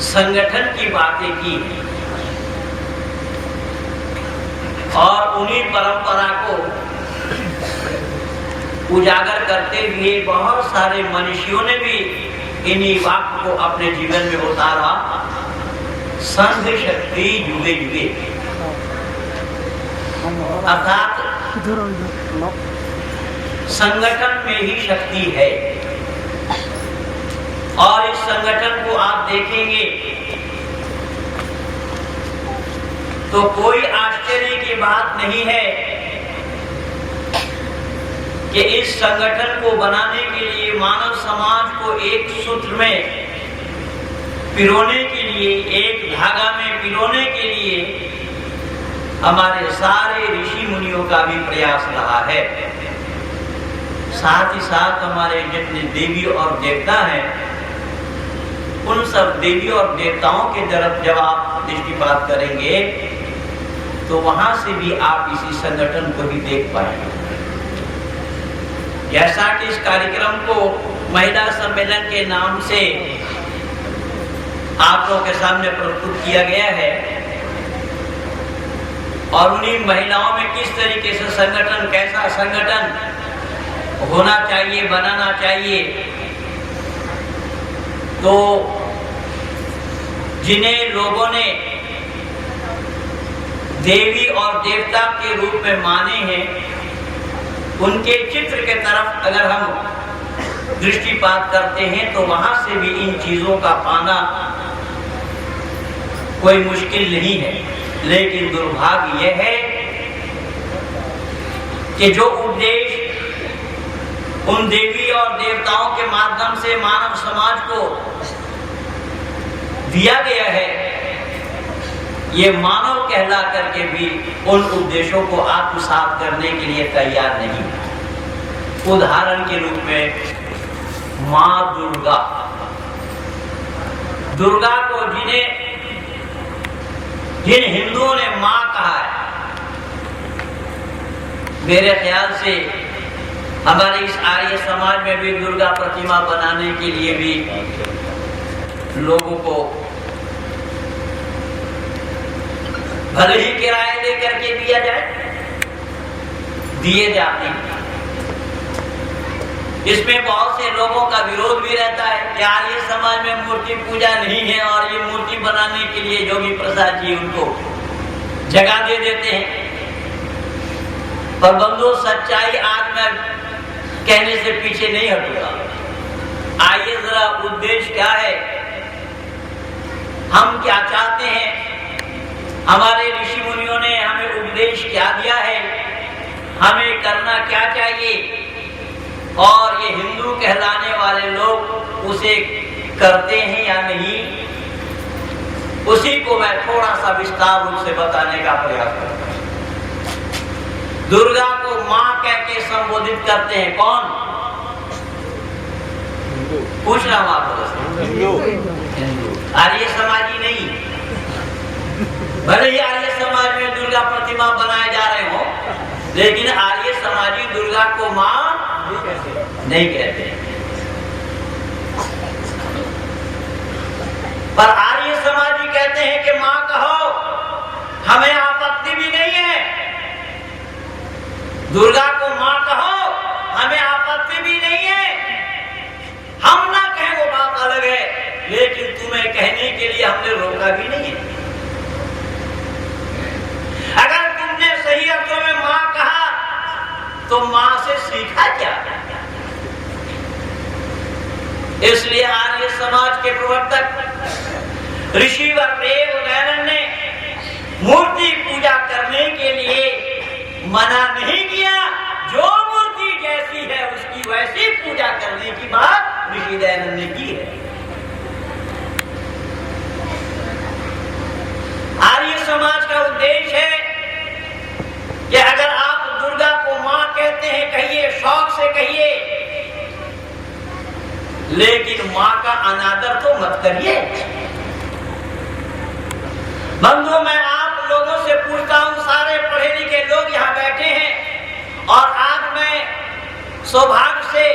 संगठन की बातें की और उन्हीं परंपरा को उजागर करते हुए बहुत सारे मनुष्यों ने भी इन्हीं वाक्य को अपने जीवन में उतारा। संघ शक्ति युगे युगे, अर्थात संगठन में ही शक्ति है। और इस संगठन को आप देखेंगे तो कोई आश्चर्य की बात नहीं है कि इस संगठन को बनाने के लिए, मानव समाज को एक सूत्र में पिरोने के लिए, एक धागा में पिरोने के लिए हमारे सारे ऋषि मुनियों का भी प्रयास रहा है। साथ ही साथ हमारे जितने देवी और देवता हैं, उन सब देवी और देवताओं के तरफ जब आप दृष्टिपात करेंगे तो वहां से भी आप इसी संगठन को ही देख पाएंगे। जैसा कि इस कार्यक्रम को महिला सम्मेलन के नाम से आप लोगों के सामने प्रस्तुत किया गया है और उन्हीं महिलाओं में किस तरीके से संगठन, कैसा संगठन होना चाहिए, बनाना चाहिए, तो जिन्हें लोगों ने देवी और देवता के रूप में माने हैं, उनके चित्र के तरफ अगर हम दृष्टिपात करते हैं तो वहां से भी इन चीजों का पाना कोई मुश्किल नहीं है। लेकिन दुर्भाग्य यह है कि जो उपदेश उन देवी और देवताओं के माध्यम से मानव समाज को दिया गया है, ये मानव कहला करके भी उन उपदेशों को आत्मसात करने के लिए तैयार नहीं। उदाहरण के रूप में मां दुर्गा, दुर्गा को जिन हिंदुओं ने मां कहा है, मेरे ख्याल से हमारे इस आर्य समाज में भी दुर्गा प्रतिमा बनाने के लिए भी लोगों को भले ही किराए लेकर के दिया जाए, दिए जाते हैं। इसमें बहुत से लोगों का विरोध भी रहता है कि आर्य समाज में मूर्ति पूजा नहीं है और ये मूर्ति बनाने के लिए जोगी प्रसाद जी उनको जगह दे देते हैं। पर बंधु, सच्चाई आज मैं कहने से पीछे नहीं हटूंगा। आइए जरा उद्देश्य क्या है, हम क्या चाहते हैं, हमारे ऋषि मुनियों ने हमें उपदेश क्या दिया है, हमें करना क्या चाहिए, और ये हिंदू कहलाने वाले लोग उसे करते हैं या नहीं, उसी को मैं थोड़ा सा विस्तार रूप से बताने का प्रयास करता हूं। दुर्गा को मां कह के संबोधित करते हैं कौन? पूछ रहा हूं आपको। आर्य समाजी नहीं। भले ही आर्य समाज में दुर्गा प्रतिमा बनाए जा रहे हो, लेकिन आर्य समाजी दुर्गा को मां नहीं कहते। पर आर्य समाजी कहते हैं कि मां कहो, हमें आपत्ति भी नहीं है। दुर्गा को मां कहो, हमें आपत्ति भी नहीं है। हम ना कहें वो बात अलग है, लेकिन तुम्हें कहने के लिए हमने रोका भी नहीं है। अगर तुमने सही अर्थों में मां कहा तो मां से सीखा क्या? इसलिए आर्य समाज के प्रवर्तक ऋषि वरदेव दयानंद ने मूर्ति पूजा करने के लिए मना नहीं किया। जो मूर्ति जैसी है उसकी वैसी पूजा करने की बात ऋषि दयानंद ने की है। आर्य समाज का उद्देश्य है कि अगर आप दुर्गा को मां कहते हैं, कहिए, शौक से कहिए, लेकिन मां का अनादर तो मत करिए। बंधु, मैं आप लोगों से पूछता हूं, सारे पढ़े लिखे लोग यहाँ बैठे हैं और आज मैं सौभाग्य से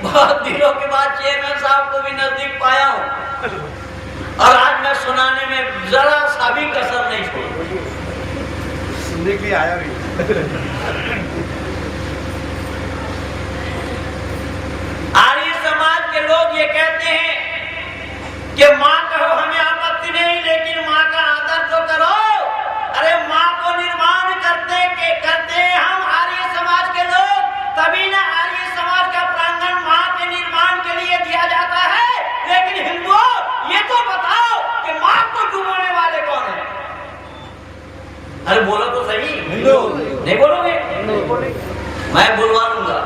बहुत दिनों के बाद चेयरमैन साहब को भी नजदीक पाया हूं और आज सुनाने में जरा सा भी कसर नहीं छोड़ी। सुनने के लिए आया भी। आर्य समाज के लोग ये कहते हैं कि माँ कहो हमें आपत्ति नहीं, लेकिन माँ का आदर तो करो। अरे माँ को निर्माण करते हम आर्य समाज के लोग, तभी ना आर्य समाज का प्रांगण माँ के निर्माण के लिए दिया जाता है। लेकिन हिंदुओं, ये तो बताओ कि माँ को डुबोने वाले कौन है? अरे बोलो तो सही। हिंदू। नहीं बोलोगे? मैं बुलवा लूंगा।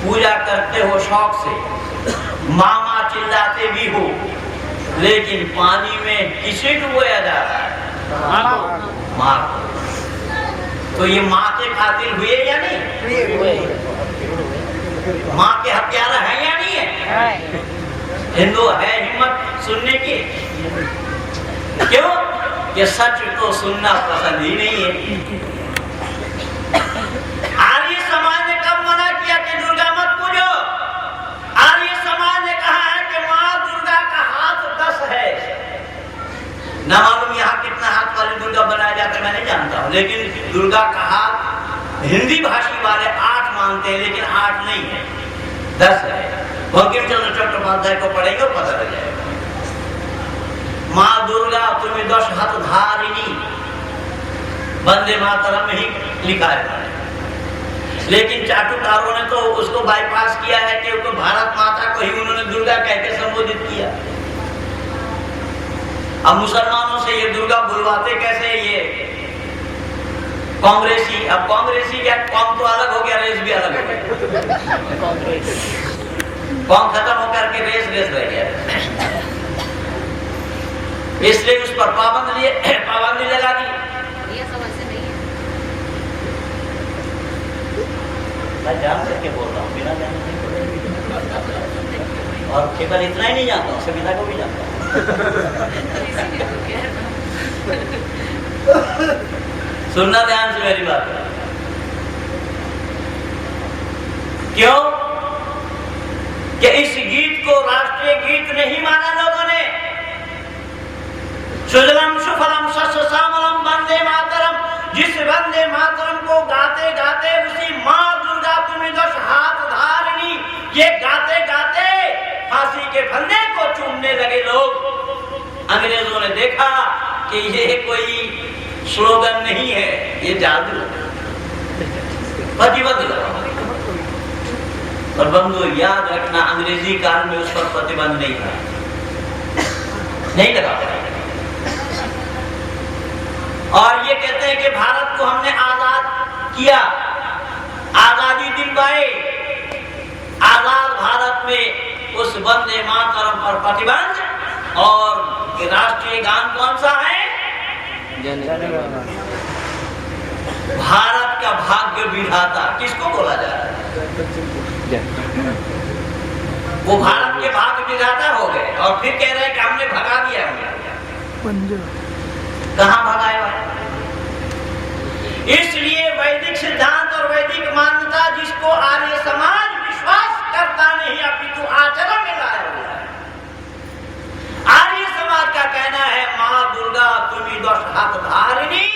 पूजा करते हो शौक से, मामा चिल्लाते भी हो, लेकिन पानी में किसे डुबोया जा रहा है? माँ को। तो ये माँ के खातिर हुए या नहीं? माँ के हत्यारा है या नहीं है? हिंदू है हिम्मत सुनने की? क्यों? ये सच को सुनना पसंद ही नहीं है। आर्य समाज ने कब मना किया कि दुर्गा मत पूजो? आर्य समाज ने कहा है कि माँ दुर्गा का हाथ 10 है। ना मालूम यहाँ कितना हाथ वाली दुर्गा बनाया जाता है मैं नहीं जानता हूँ, लेकिन दुर्गा का हाथ हिंदी भाषी वाले 8 मानते हैं, लेकिन 8 नहीं है, 10 है। बंकिम चंद्र चट्टोपाध्याय को पढ़ेंगे और पता लग जाएगा। माँ दुर्गा तुम्हें 10 हाथ धारिणी, वंदे मातरम में ही लिखा है। लेकिन चाटुकारों ने तो उसको बाईपास किया है कि उसको भारत माता को ही उन्होंने दुर्गा कहकर संबोधित किया। अब मुसलमानों से ये दुर्गा बुलवाते कैसे? ये कांग्रेसी, अब कांग्रेसी क्या, कौम तो अलग हो गया, रेस भी अलग हो गया। कौम खत्म होकर के रेस रह गया, इसलिए उस पर पाबंदी लगा दी। ये सब ऐसे नहीं है। मैं जान करके बोल रहा हूँ, बिना जाने नहीं बोल रहा। और केवल इतना ही नहीं जानता हूँ, संविधा को भी जानता हूँ। सुनना ध्यान से मेरी बात। क्यों कि इस गीत को राष्ट्रीय गीत नहीं माना लोगों ने। सुजलम सुफलम शस्य श्यामलम वंदे मातरम, जिस वंदे मातरम को गाते गाते उसी माँ दुर्गा तुम्हें 10 हाथ धारिणी, ये गाते गाते फांसी के फंदे को चूमने लगे लोग। अंग्रेजों ने देखा कि ये कोई स्लोगन नहीं है, ये जादू प्रतिबंध लगा। और बंधु याद रखना, अंग्रेजी काल में उस पर प्रतिबंध नहीं था, नहीं लगा। और ये कहते हैं कि भारत को हमने आजाद किया, आजादी दिलवाई। आजाद भारत में उस वंदे मातरम पर प्रतिबंध। और राष्ट्रीय गान कौन सा है? भारत का भाग्य विधाता किसको बोला जा रहा है? वो भारत के भाग्य विधाता हो गए और फिर कह रहे हैं कि हमने भगा दिया। कहां भगाया? इसलिए वैदिक सिद्धांत और वैदिक मान्यता जिसको आर्य समाज विश्वास करता नहीं अपितु आचरण में लाया हुआ है। आर्य समाज का कहना है माँ दुर्गा तुम्हें 10 हाथ धारिणी।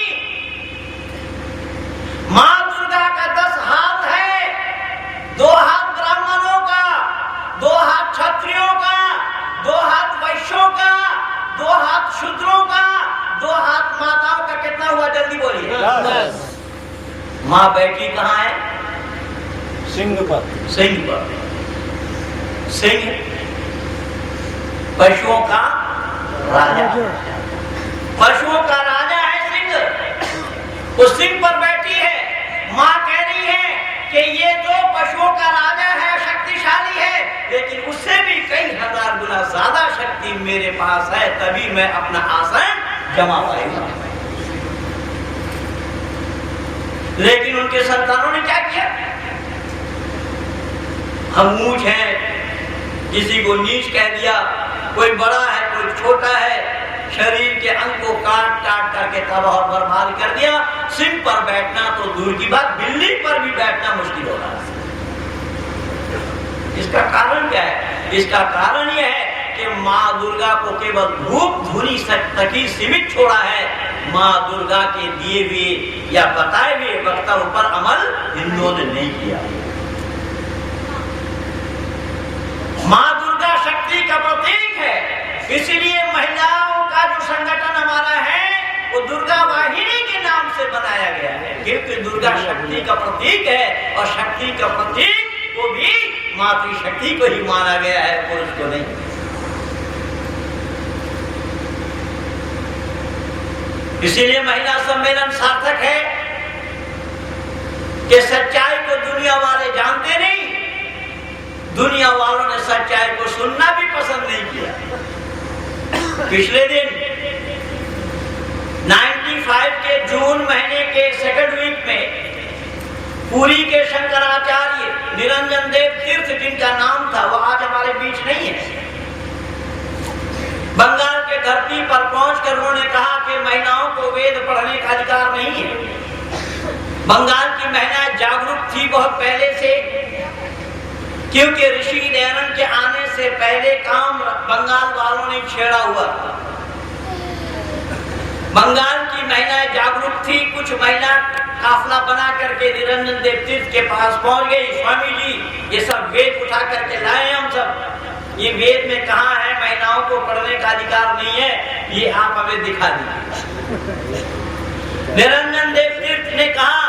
माँ दुर्गा का 10 हाथ है, 2 हाथ ब्राह्मणों का, 2 हाथ क्षत्रियों का, 2 हाथ वैश्यों का, 2 हाथ शूद्रों का, 2 हाथ माताओं का। कितना हुआ जल्दी बोलिए। माँ बैठी कहाँ है? सिंह पर। सिंह पर। सिंह पशुओं का राजा, पशुओं का राजा है सिंह। उस सिंह पर बैठी है। माँ कह रही है कि ये जो पशुओं का राजा है शक्तिशाली है, लेकिन उससे भी कई हजार गुना ज्यादा शक्ति मेरे पास है, तभी मैं अपना आसन जमा पाएगा। लेकिन उनके संतानों ने क्या किया? हम ऊंच हैं, किसी को नीच कह दिया, कोई बड़ा है कोई छोटा है, शरीर के अंग को काट काट करके तबाह और बर्बाद कर दिया। सिंह पर बैठना तो दूर की बात, बिल्ली पर भी बैठना मुश्किल हो रहा है। इसका कारण क्या है? इसका कारण यह है कि माँ दुर्गा को केवल धूप धुनी तक ही सीमित छोड़ा है। माँ दुर्गा के दिए हुए या बताए हुए वक्तव्य पर अमल हिंदुओं ने नहीं किया। माँ दुर्गा शक्ति का प्रतीक है, इसलिए महिलाओं का जो संगठन हमारा है वो दुर्गा वाहिनी के नाम से बनाया गया है, क्योंकि दुर्गा शक्ति का प्रतीक है और शक्ति का प्रतीक को भी मातृशक्ति को ही माना गया है, पुरुष को नहीं। इसीलिए महिला सम्मेलन सार्थक है कि सच्चाई को दुनिया वाले जानते नहीं, दुनिया वालों ने सच्चाई को सुनना भी पसंद नहीं किया। पिछले दिन 95 के जून महीने के सेकंड वीक में पुरी के शंकराचार्य निरंजन देव तीर्थ जिनका नाम था वो आज हमारे बीच नहीं है, बंगाल के धरती पर पहुंचकर उन्होंने कहा कि महिलाओं को वेद पढ़ने का अधिकार नहीं है। बंगाल की महिलाएं जागरूक थी बहुत पहले से, क्योंकि ऋषि दयानंद के आने से पहले काम बंगाल वालों ने छेड़ा हुआ। बंगाल की महिलाएं जागरूक थी। कुछ महिला काफला बना करके निरंजन देव तीर्थ के पास पहुंच गई। स्वामी जी ये सब वेद उठा करके लाए, हम सब ये वेद में कहाँ है महिलाओं को पढ़ने का अधिकार नहीं है, ये आप हमें दिखा दीजिए। निरंजन देव तीर्थ ने कहा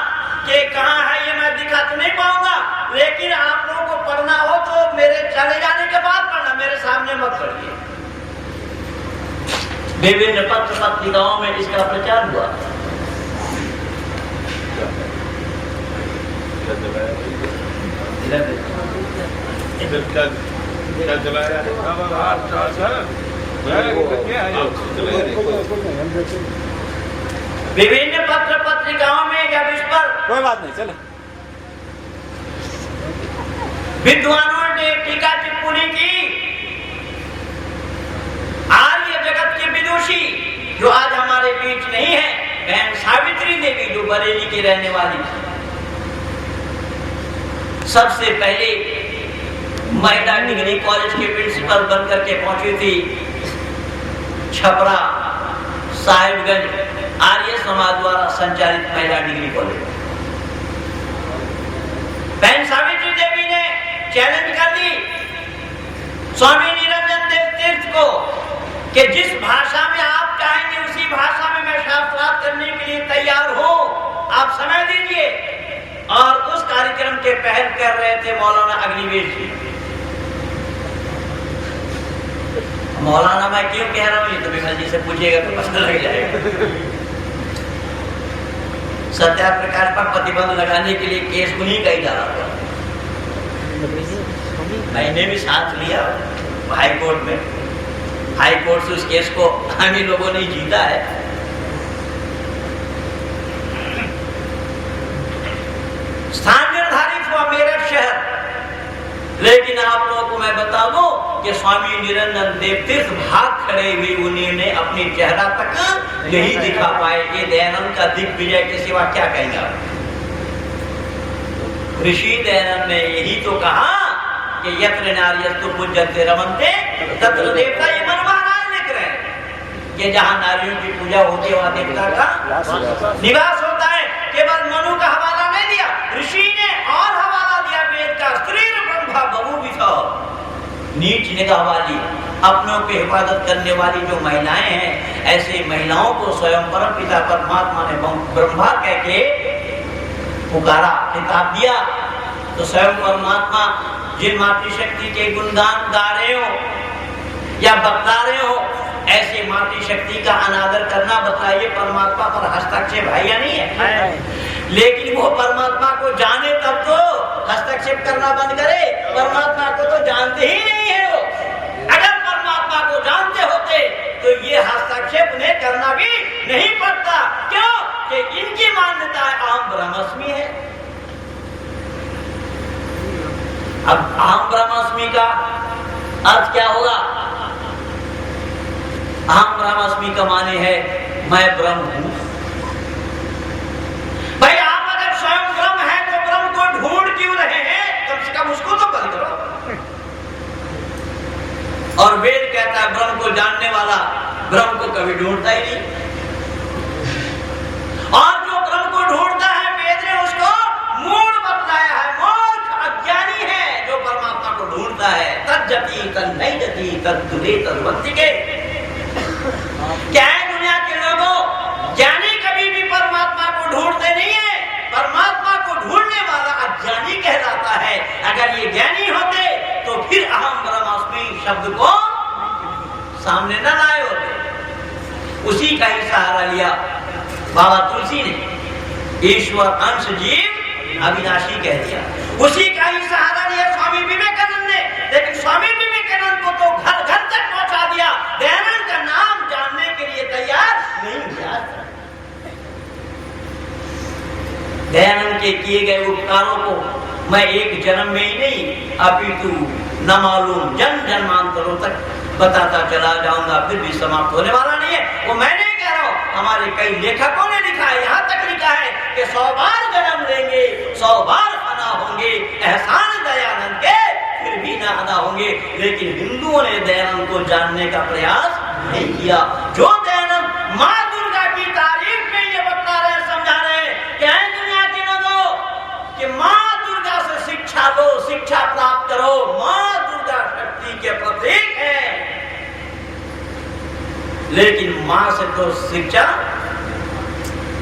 कि कहाँ है ये मैं दिखा तो नहीं पाऊंगा, लेकिन आप लोगों को पढ़ना हो तो मेरे चले जाने के बाद पढ़ना, मेरे सामने मत पढ़िए। विभिन्न पत्र पत्रिकाओं में इसका प्रचार हुआ। विभिन्न पत्र पत्रिकाओं में जब इस पर कोई बात नहीं, चले विद्वानों ने टीका टिप्पणी की, आर्य जगत की विदुषी जो आज हमारे बीच नहीं है, बहन सावित्री देवी जो बरेली की रहने वाली थी, सबसे पहले महिला डिग्री कॉलेज के प्रिंसिपल बनकर के पहुंची थी छपरा साहिबगंज आर्य समाज द्वारा संचालित महिला डिग्री कॉलेज। बहन सावित्री देवी ने चैलेंज कर दी स्वामी निरंजन देव तीर्थ को कि जिस भाषा में आप चाहेंगे उसी भाषा में मैं शास्त्रार्थ करने के लिए तैयार हूं, आप समय दीजिए। और उस कार्यक्रम के पहल कर रहे थे मौलाना अग्निवेश जी। मौलाना मैं क्यों कह रहा हूं ये तो विमल जी से पूछिएगा तो पता लग जाएगा। सत्याप्रकाश पर प्रतिबंध लगाने के लिए केस उन्हीं का ही डाला था, मैंने भी साथ लिया हाई कोर्ट में। हाई कोर्ट से उस केस को हम ही लोगों ने जीता है। स्थान निर्धारित हुआ मेरठ शहर, लेकिन आप लोगों को मैं बता दूं कि स्वामी निरंजन देव तीर्थ भाग खड़े हुए उन्होंने अपनी चेहरा तक यही दिखा पाए कि दयानंद का दिग्विजय के सिवा क्या कहेंगे। ऋषि दयानंद ने यही तो कहा कि यत्र नार्यस्तु पूज्यन्ते रमन्ते तत्र देवता, ये मन महाराज लिख रहे हैं कि जहां नारियों की पूजा होती है वहां देवता का निवास होता है। केवल मनु का हवाला नहीं दिया, ऋषि ने और हवाला दिया वेद का, स्त्री ब्रह्मा बहु विधा, नीच निगाह वाली, अपनों की हिफाजत करने वाली जो महिलाएं हैं, ऐसे महिलाओं को स्वयं परम पिता परमात्मा ने ब्रह्मा कह के पुकारा, खिताब दिया। तो स्वयं परमात्मा जिन मातृशक्ति के गुणगान गा रहे हो या बता रहे हो, ऐसे मातृशक्ति का अनादर करना, बताइए परमात्मा पर हस्तक्षेप है या नहीं है? लेकिन वो परमात्मा को जाने तब तो हस्तक्षेप करना बंद करे। परमात्मा को तो जानते ही नहीं है वो। अगर परमात्मा को जानते होते तो ये हस्तक्षेप उन्हें करना भी नहीं पड़ता। क्यों? कि इनकी मान्यता अहम ब्रह्मास्मि है। अब अहम ब्रह्मास्मि का अर्थ क्या होगा? अहम ब्रह्मास्मि का माने है मैं ब्रह्म हूं। भाई आप अगर स्वयं ब्रह्म है तो ब्रह्म को ढूंढ क्यों रहे हैं? कम से कम उसको तो बंद करो। और वेद कहता है ब्रह्म को जानने वाला ब्रह्म को कभी ढूंढता ही नहीं। और जो ब्रह्म को ढूंढता है, वेद ने उसको मूढ़ बतलाया है, मूर्ख अज्ञानी है। जो परमात्मा को ढूंढता है, तज्जति तन्नैजति तद्दुरे तद्वत्तिके। क्या है दुनिया के लोगों, ज्ञानी कभी भी परमात्मा को ढूंढते नहीं है। परमात्मा को ढूंढने वाला अज्ञानी कहलाता है। अगर ये ज्ञानी होते तो फिर अहम ब्रह्मास्मि शब्द को सामने न लाए होते। उसी का ही सहारा लिया बाबा तुलसी ने, ईश्वर अंश जीव अविनाशी कह दिया। उसी का ही सहारा लिया स्वामी विवेकानंद ने, लेकिन स्वामी विवेकानंद को तो घर घर तक पहुंचा दिया। दयानंद का नाम जानने के लिए तैयार नहीं हुआ। दयानंद के किए गए उपकारों को मैं एक जन्म में ही नहीं अपितु न मालूम जन्म जन्मांतरों तक बताता चला जाऊंगा, फिर भी समाप्त होने वाला नहीं है। वो मैं नहीं कह रहा हूं, हमारे कई लेखकों ने लिखा है, यहाँ तक लिखा है कि 100 बार जन्म लेंगे, 100 बार फना होंगे, एहसान दयानंद के फिर भी ना अदा होंगे। लेकिन हिंदुओं ने दयानंद को जानने का प्रयास नहीं किया। जो दयानंद माँ दुर्गा की तारीफ में ये बता रहे, समझा रहे, क्या है दुनिया के लोगों कि माँ दुर्गा से शिक्षा लो, शिक्षा प्राप्त करो। माँ दुर्गा शक्ति के प्रतीक है, लेकिन माँ से तो शिक्षा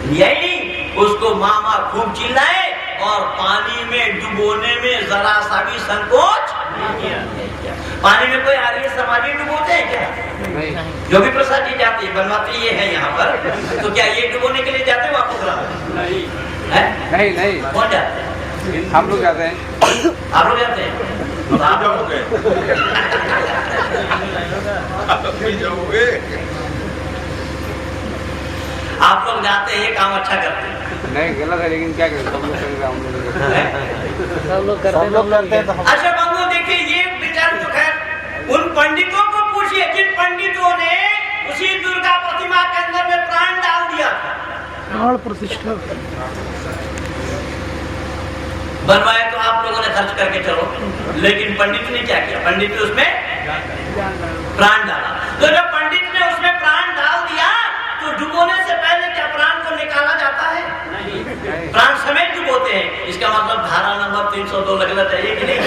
लिया ही नहीं। उसको मामा खूब चिल्लाए और पानी में डुबोने में जरा सा भी संकोच नहीं किया। पानी में कोई आर्य समाजी डुबोते हैं क्या? नहीं। जो भी प्रसाद जी जाते हैं, बनवाते ये है यहाँ पर, तो क्या ये डुबोने के लिए जाते हैं वापस? नहीं नहीं नहीं। कौन जाते हैं? हम लोग जाते हैं। आप लोग जाते हैं? आप जाओगे? आप लोग जाते हैं, ये काम अच्छा करते हैं। नहीं गलत है, लेकिन क्या करें, सब लोग करेंगे, हम लोग करते हैं। अच्छा बंधु देखिए, ये विचार तो खैर उन पंडितों को पूछिए जिन पंडितों ने उसी दुर्गा प्रतिमा के अंदर में प्राण डाल दिया था। प्राण प्रतिष्ठा बनवाए तो आप लोगों ने खर्च करके चलो, लेकिन पंडित ने क्या किया? पंडित ने उसमें प्राण डाला। तो जब पंडित ने उसमें प्राण डाल दिया तो डुबोने से पहले क्या प्राण को निकाला जाता है? नहीं। प्राण समेत डुबोते हैं। इसका मतलब धारा नंबर 302 लगना चाहिए कि नहीं?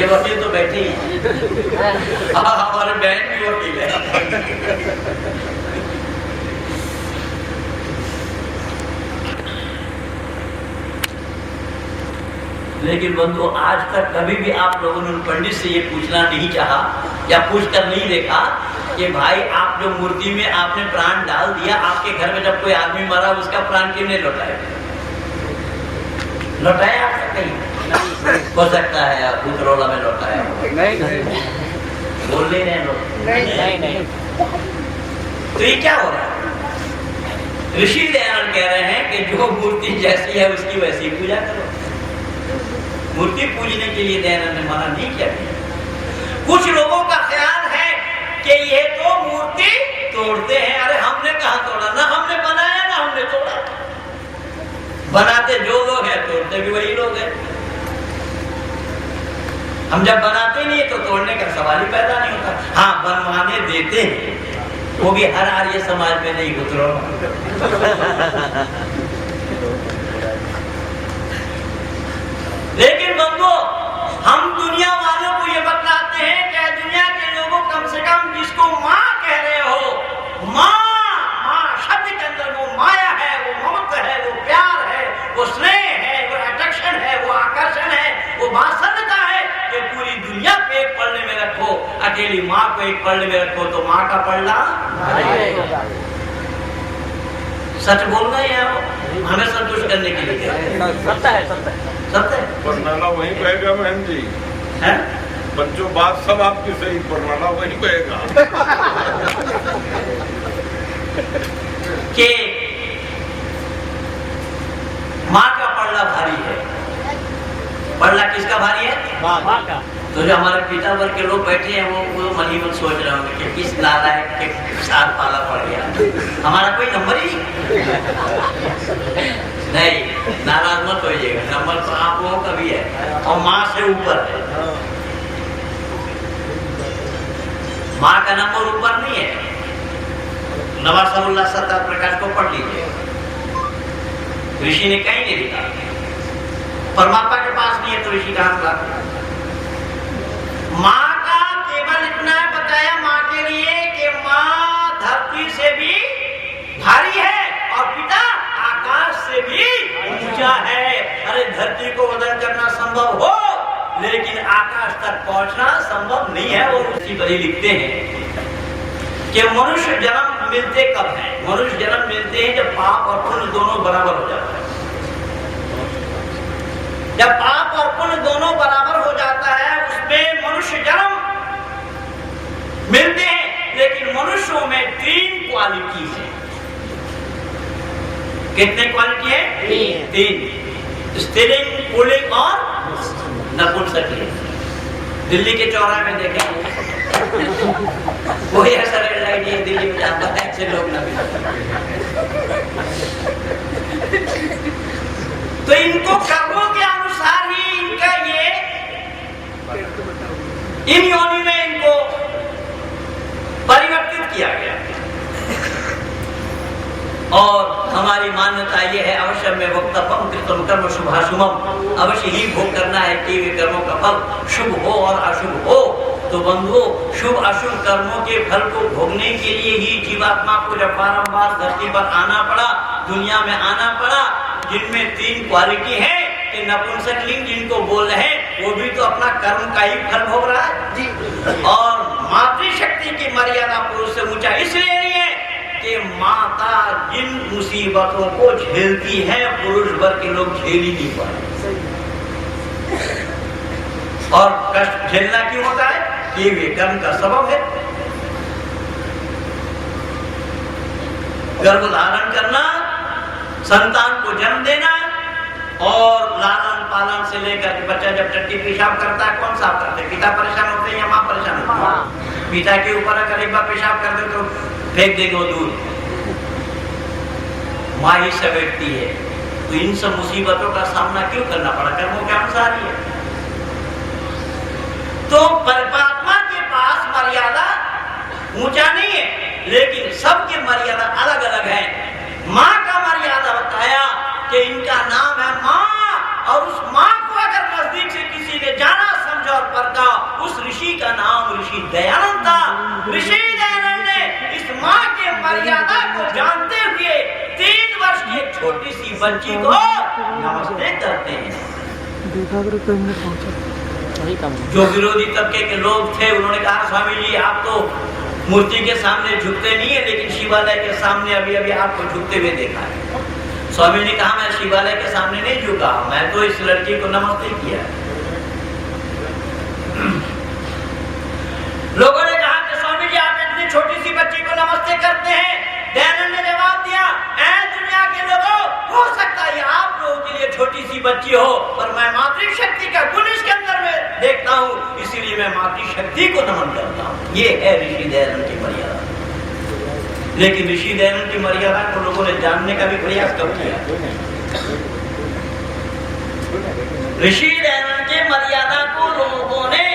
ये वकील तो बैठे ही हमारे बहन भी वकील है। लेकिन बंधु आज तक कभी भी आप लोगों ने उन पंडित से ये पूछना नहीं चाहा या पूछ कर नहीं देखा कि भाई आप जो मूर्ति में आपने प्राण डाल दिया, आपके घर में जब कोई आदमी मरा उसका प्राण क्यों नहीं लौटाया? लौटाया आपका कहीं? हो सकता है आप उतरौला में लौटाया। नहीं बोल नहीं रहे लोग। नहीं। तो ये क्या हो रहा है? ऋषि दयानंद कह रहे हैं कि जो मूर्ति जैसी है उसकी वैसी पूजा करो। मूर्ति पूजने के लिए दयानंद ने मना नहीं किया। कुछ लोगों का ख्याल है कि ये तो मूर्ति तोड़ते हैं। अरे हमने कहा तोड़ा, ना हमने बनाया ना हमने तोड़ा। बनाते जो लोग हैं, तोड़ते भी वही लोग हैं। हम जब बनाते नहीं तो तोड़ने का सवाल ही पैदा नहीं होता। हाँ, बनवाने देते हैं, वो भी हर आर्य समाज में नहीं उतरो। लेकिन बंधुओं, हम दुनिया वालों को ये बताते हैं कि दुनिया के लोगों कम से कम जिसको माँ कह रहे हो, माँ शब्द के अंदर वो माया है, वो ममत्व है, वो प्यार है, वो स्नेह है, वो अट्रैक्शन है, वो आकर्षण है, वो बासन्नता है कि पूरी दुनिया पे एक पल्ले में रखो, अकेली माँ को एक पल्ले में रखो तो माँ का पल्ला सच बोलना है, हमें संतुष्ट करने के लिए सत्य है। परनाला वहीं कहेगा बहन जी, है? बच्चों बात सब आपकी सही, परनाला वहीं कहेगा कि माँ का पल्ला भारी है। पल्ला किसका भारी है? माँ का। तो जो हमारे पिता वर्ग के लोग बैठे हैं वो मन ही मन सोच रहे होंगे कि किस नालायक के साथ पाला पड़ गया, हमारा कोई नंबर ही नहीं। नाराज मत होइएगा, नंबर तो आप लोगों का भी है और माँ से ऊपर है। माँ का नंबर ऊपर नहीं है। नवासरुल्लाह सत्तर प्रकाश को पढ़ लीजिए, ऋषि ने कहीं नहीं लिखा। परमात्मा के पास नहीं है तो ऋषि कहां से लाते? माँ का केवल इतना बताया माँ के लिए कि माँ धरती से भी भारी है और पिता आकाश से भी ऊंचा है। अरे धरती को वजन करना संभव हो लेकिन आकाश तक पहुंचना संभव नहीं है। वो उसी पर ही लिखते हैं कि मनुष्य जन्म मिलते कब है? मनुष्य जन्म मिलते हैं जब पाप और पुण्य दोनों बराबर हो जाता है। जब पाप और पुण्य दोनों बराबर हो जाता है उसमें मनुष्य जन्म मिलते हैं। लेकिन मनुष्यों में 3 क्वालिटी है। कितने क्वालिटी है? 3। स्त्रीलिंग, पुल्लिंग और नपुंसकलिंग। दिल्ली के चौराहे में देखें वही ऐसा रेड लाइट है दिल्ली में जाता है, ऐसे लोग ना भी। तो इनको कर्मों के अनुसार ही इनका ये इन योनि में इनको परिवर्तित किया गया। और हमारी मान्यता ये है अवश्य में वक्तव्यम कृतम कर्म शुभाशुभम, अवश्य ही भोग करना है कि वे कर्मों का फल शुभ हो और अशुभ हो। तो बंधुओं, शुभ अशुभ कर्मों के फल को भोगने के लिए ही जीवात्मा को जब बारंबार धरती पर आना पड़ा, दुनिया में आना पड़ा, जिनमें 3 क्वालिटी है कि नपुंसकलिंग जिनको बोल रहे हैं वो भी तो अपना कर्म का ही फल भोग रहा है जी। और मातृशक्ति की मर्यादा पुरुष से ऊंचा इसलिए नहीं है कि माता जिन मुसीबतों को झेलती है पुरुष वर्ग के लोग झेल ही नहीं पाए। और कष्ट झेलना क्यों होता है? कि वे कर्म का सबब है। गर्भ धारण करना, संतान को जन्म देना और लालन पालन से लेकर बच्चा जब टट्टी पेशाब करता है कौन साफ करते? पिता परेशान होते हैं या माँ परेशान होती है? पिता के ऊपर अगर एक बार पेशाब कर दे तो फेंक देंगे वो दूर, माँ ही समेटती है। तो इन सब मुसीबतों का सामना क्यों करना पड़ा? कर्मों के अनुसार ही है। तो परमात्मा के पास मर्यादा ऊंचा नहीं है लेकिन सबके मर्यादा अलग अलग है। माँ का मर्यादा बताया कि इनका नाम है माँ, और उस माँ को अगर नजदीक से किसी ने जाना समझा और परखा, उस ऋषि का नाम ऋषि दयानंद था। ऋषि दयानंद ने इस माँ के मर्यादा को जानते हुए 3 वर्ष की एक छोटी सी बच्ची को नमस्ते करते हैं। जो विरोधी तबके के लोग थे उन्होंने कहा स्वामी जी आप तो मूर्ति के सामने झुकते नहीं है लेकिन शिवालय के सामने अभी अभी आपको झुकते हुए देखा है। स्वामी ने कहा मैं शिवालय के सामने नहीं झुका, मैं तो इस लड़की को नमस्ते किया। लोगों ने कहा कि स्वामी जी आप इतनी छोटी सी बच्ची को नमस्ते करते हैं। दयानंद ने जवाब दिया, ऐ दुनिया के लोगों, हो सकता है आप लोगों के लिए छोटी सी बच्ची हो पर मैं मातृशक्ति का गुण इसके अंदर में देखता हूँ, इसीलिए मैं मातृशक्ति को नमन करता हूँ। ये है ऋषि दयानंद की मर्यादा। लेकिन ऋषि दयानंद की मर्यादा को लोगों ने जानने का भी प्रयास कब किया? ऋषि दयानंद की मर्यादा को लोगों ने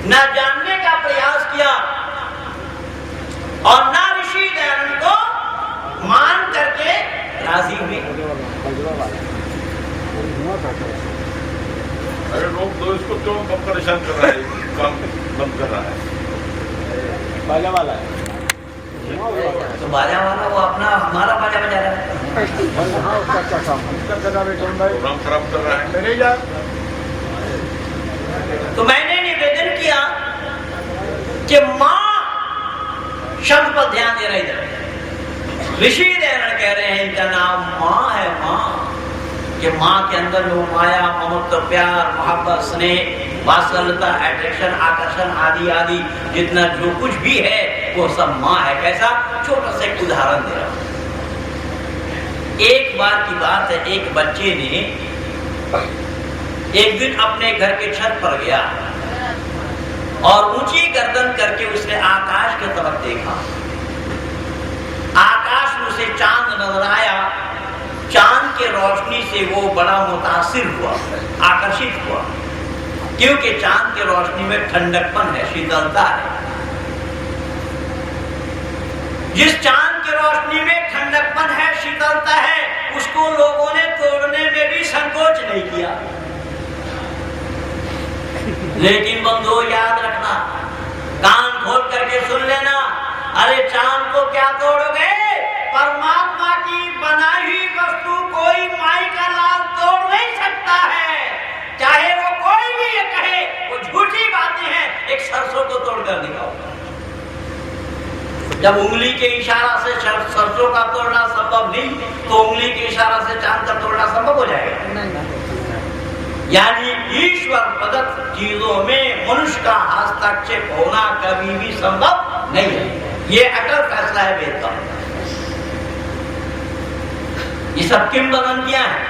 न जानने का प्रयास किया और न ऋषि दयानंद को मान करके राजी हुए। अरे लोग तो इसको क्यों कम परेशान कर रहा है? काम बंद कर रहा है। बाजा वाला है तो बाजा वाला वो अपना हमारा बाजा बजा रहा है। प्रोग्राम खराब कर रहा है। नहीं जा तो मैंने निवेदन किया कि माँ शब्द पर ध्यान दे रही है। ऋषि दयानंद कह रहे हैं इनका नाम माँ है। माँ कि माँ के अंदर वो माया, ममत्व, प्यार, मोहब्बत, स्नेह, वात्सल्यता, अट्रैक्शन, आकर्षण आदि आदि जितना जो कुछ भी है वो सब माँ है। कैसा? छोटा सा एक उदाहरण दे रहा हूं। एक बार की बात है, एक बच्चे ने एक दिन अपने घर के छत पर गया और ऊंची गर्दन करके उसने आकाश की तरफ देखा। आकाश में उसे चांद नजर आया। चांद के रोशनी से वो बड़ा मुतासिर हुआ, आकर्षित हुआ, क्योंकि चांद के रोशनी में ठंडकपन है, शीतलता है। जिस चांद की रोशनी में ठंडकपन है, शीतलता है, उसको लोगों ने तोड़ने में भी संकोच नहीं किया। लेकिन बंधुओं याद रखना, कान खोल करके सुन लेना, अरे चांद को क्या तोड़ोगे? परमात्मा की बनाई हुई वस्तु कोई माई का लाल तोड़ नहीं सकता है। चाहे वो कोई भी ये कहे वो झूठी बातें हैं, एक सरसों को तोड़कर दिखाओ। जब उंगली के इशारा से सरसों का तोड़ना संभव नहीं, तो उंगली के इशारा से चांद का तोड़ना संभव हो जाएगा? यानी ईश्वर प्रदत्त चीजों में मनुष्य का हस्तक्षेप होना कभी भी संभव नहीं है। ये अटल फैसला है वेद का। ये सब किंवदंतियां हैं।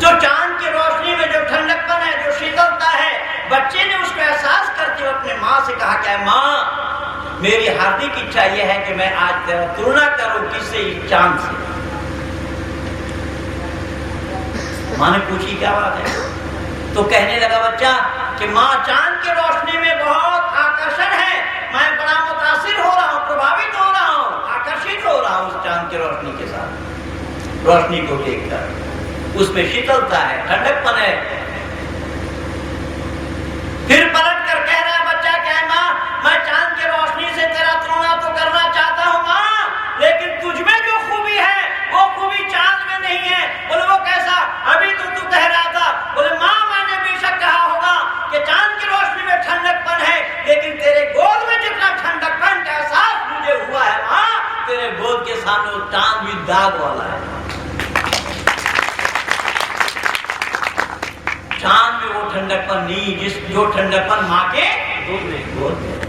जो चांद की रोशनी में जो ठंडकपन है, जो शीतलता है, बच्चे ने उसको एहसास करते हुए अपने माँ से कहा क्या माँ, मेरी हार्दिक इच्छा यह है कि मैं आज तेरा तुलना करूं किससे? इस चांद से। माँ ने पूछी क्या बात है? तो कहने लगा बच्चा कि माँ, चांद की रोशनी में बहुत आकर्षण है, मैं बड़ा मुतासिर हो रहा हूँ, प्रभावित हो रहा हूँ, आकर्षित हो रहा हूँ उस चांद की रोशनी के साथ, रोशनी को देखकर। उसमें शीतलता है, ठंडकपन है। फिर पलट कर कह रहा है बच्चा, क्या है माँ, मैं चांद की रोशनी से तेरा तुलना तो करना चाहता हूँ माँ, लेकिन तुझमें जो खूबी है वो खूबी चांद में नहीं है। बोले वो कैसा? अभी तो तू कह रहा था। बोले माँ, मैंने बेशक कहा होगा कि चांद की रोशनी में ठंडकपन है, लेकिन तेरे गोद में जितना ठंडकपन का एहसास मुझे हुआ है माँ, तेरे गोद के सामने वो चांद भी दाग वाला है। चांद में वो ठंडकपन नहीं जो ठंडकपन माँ के गोद में।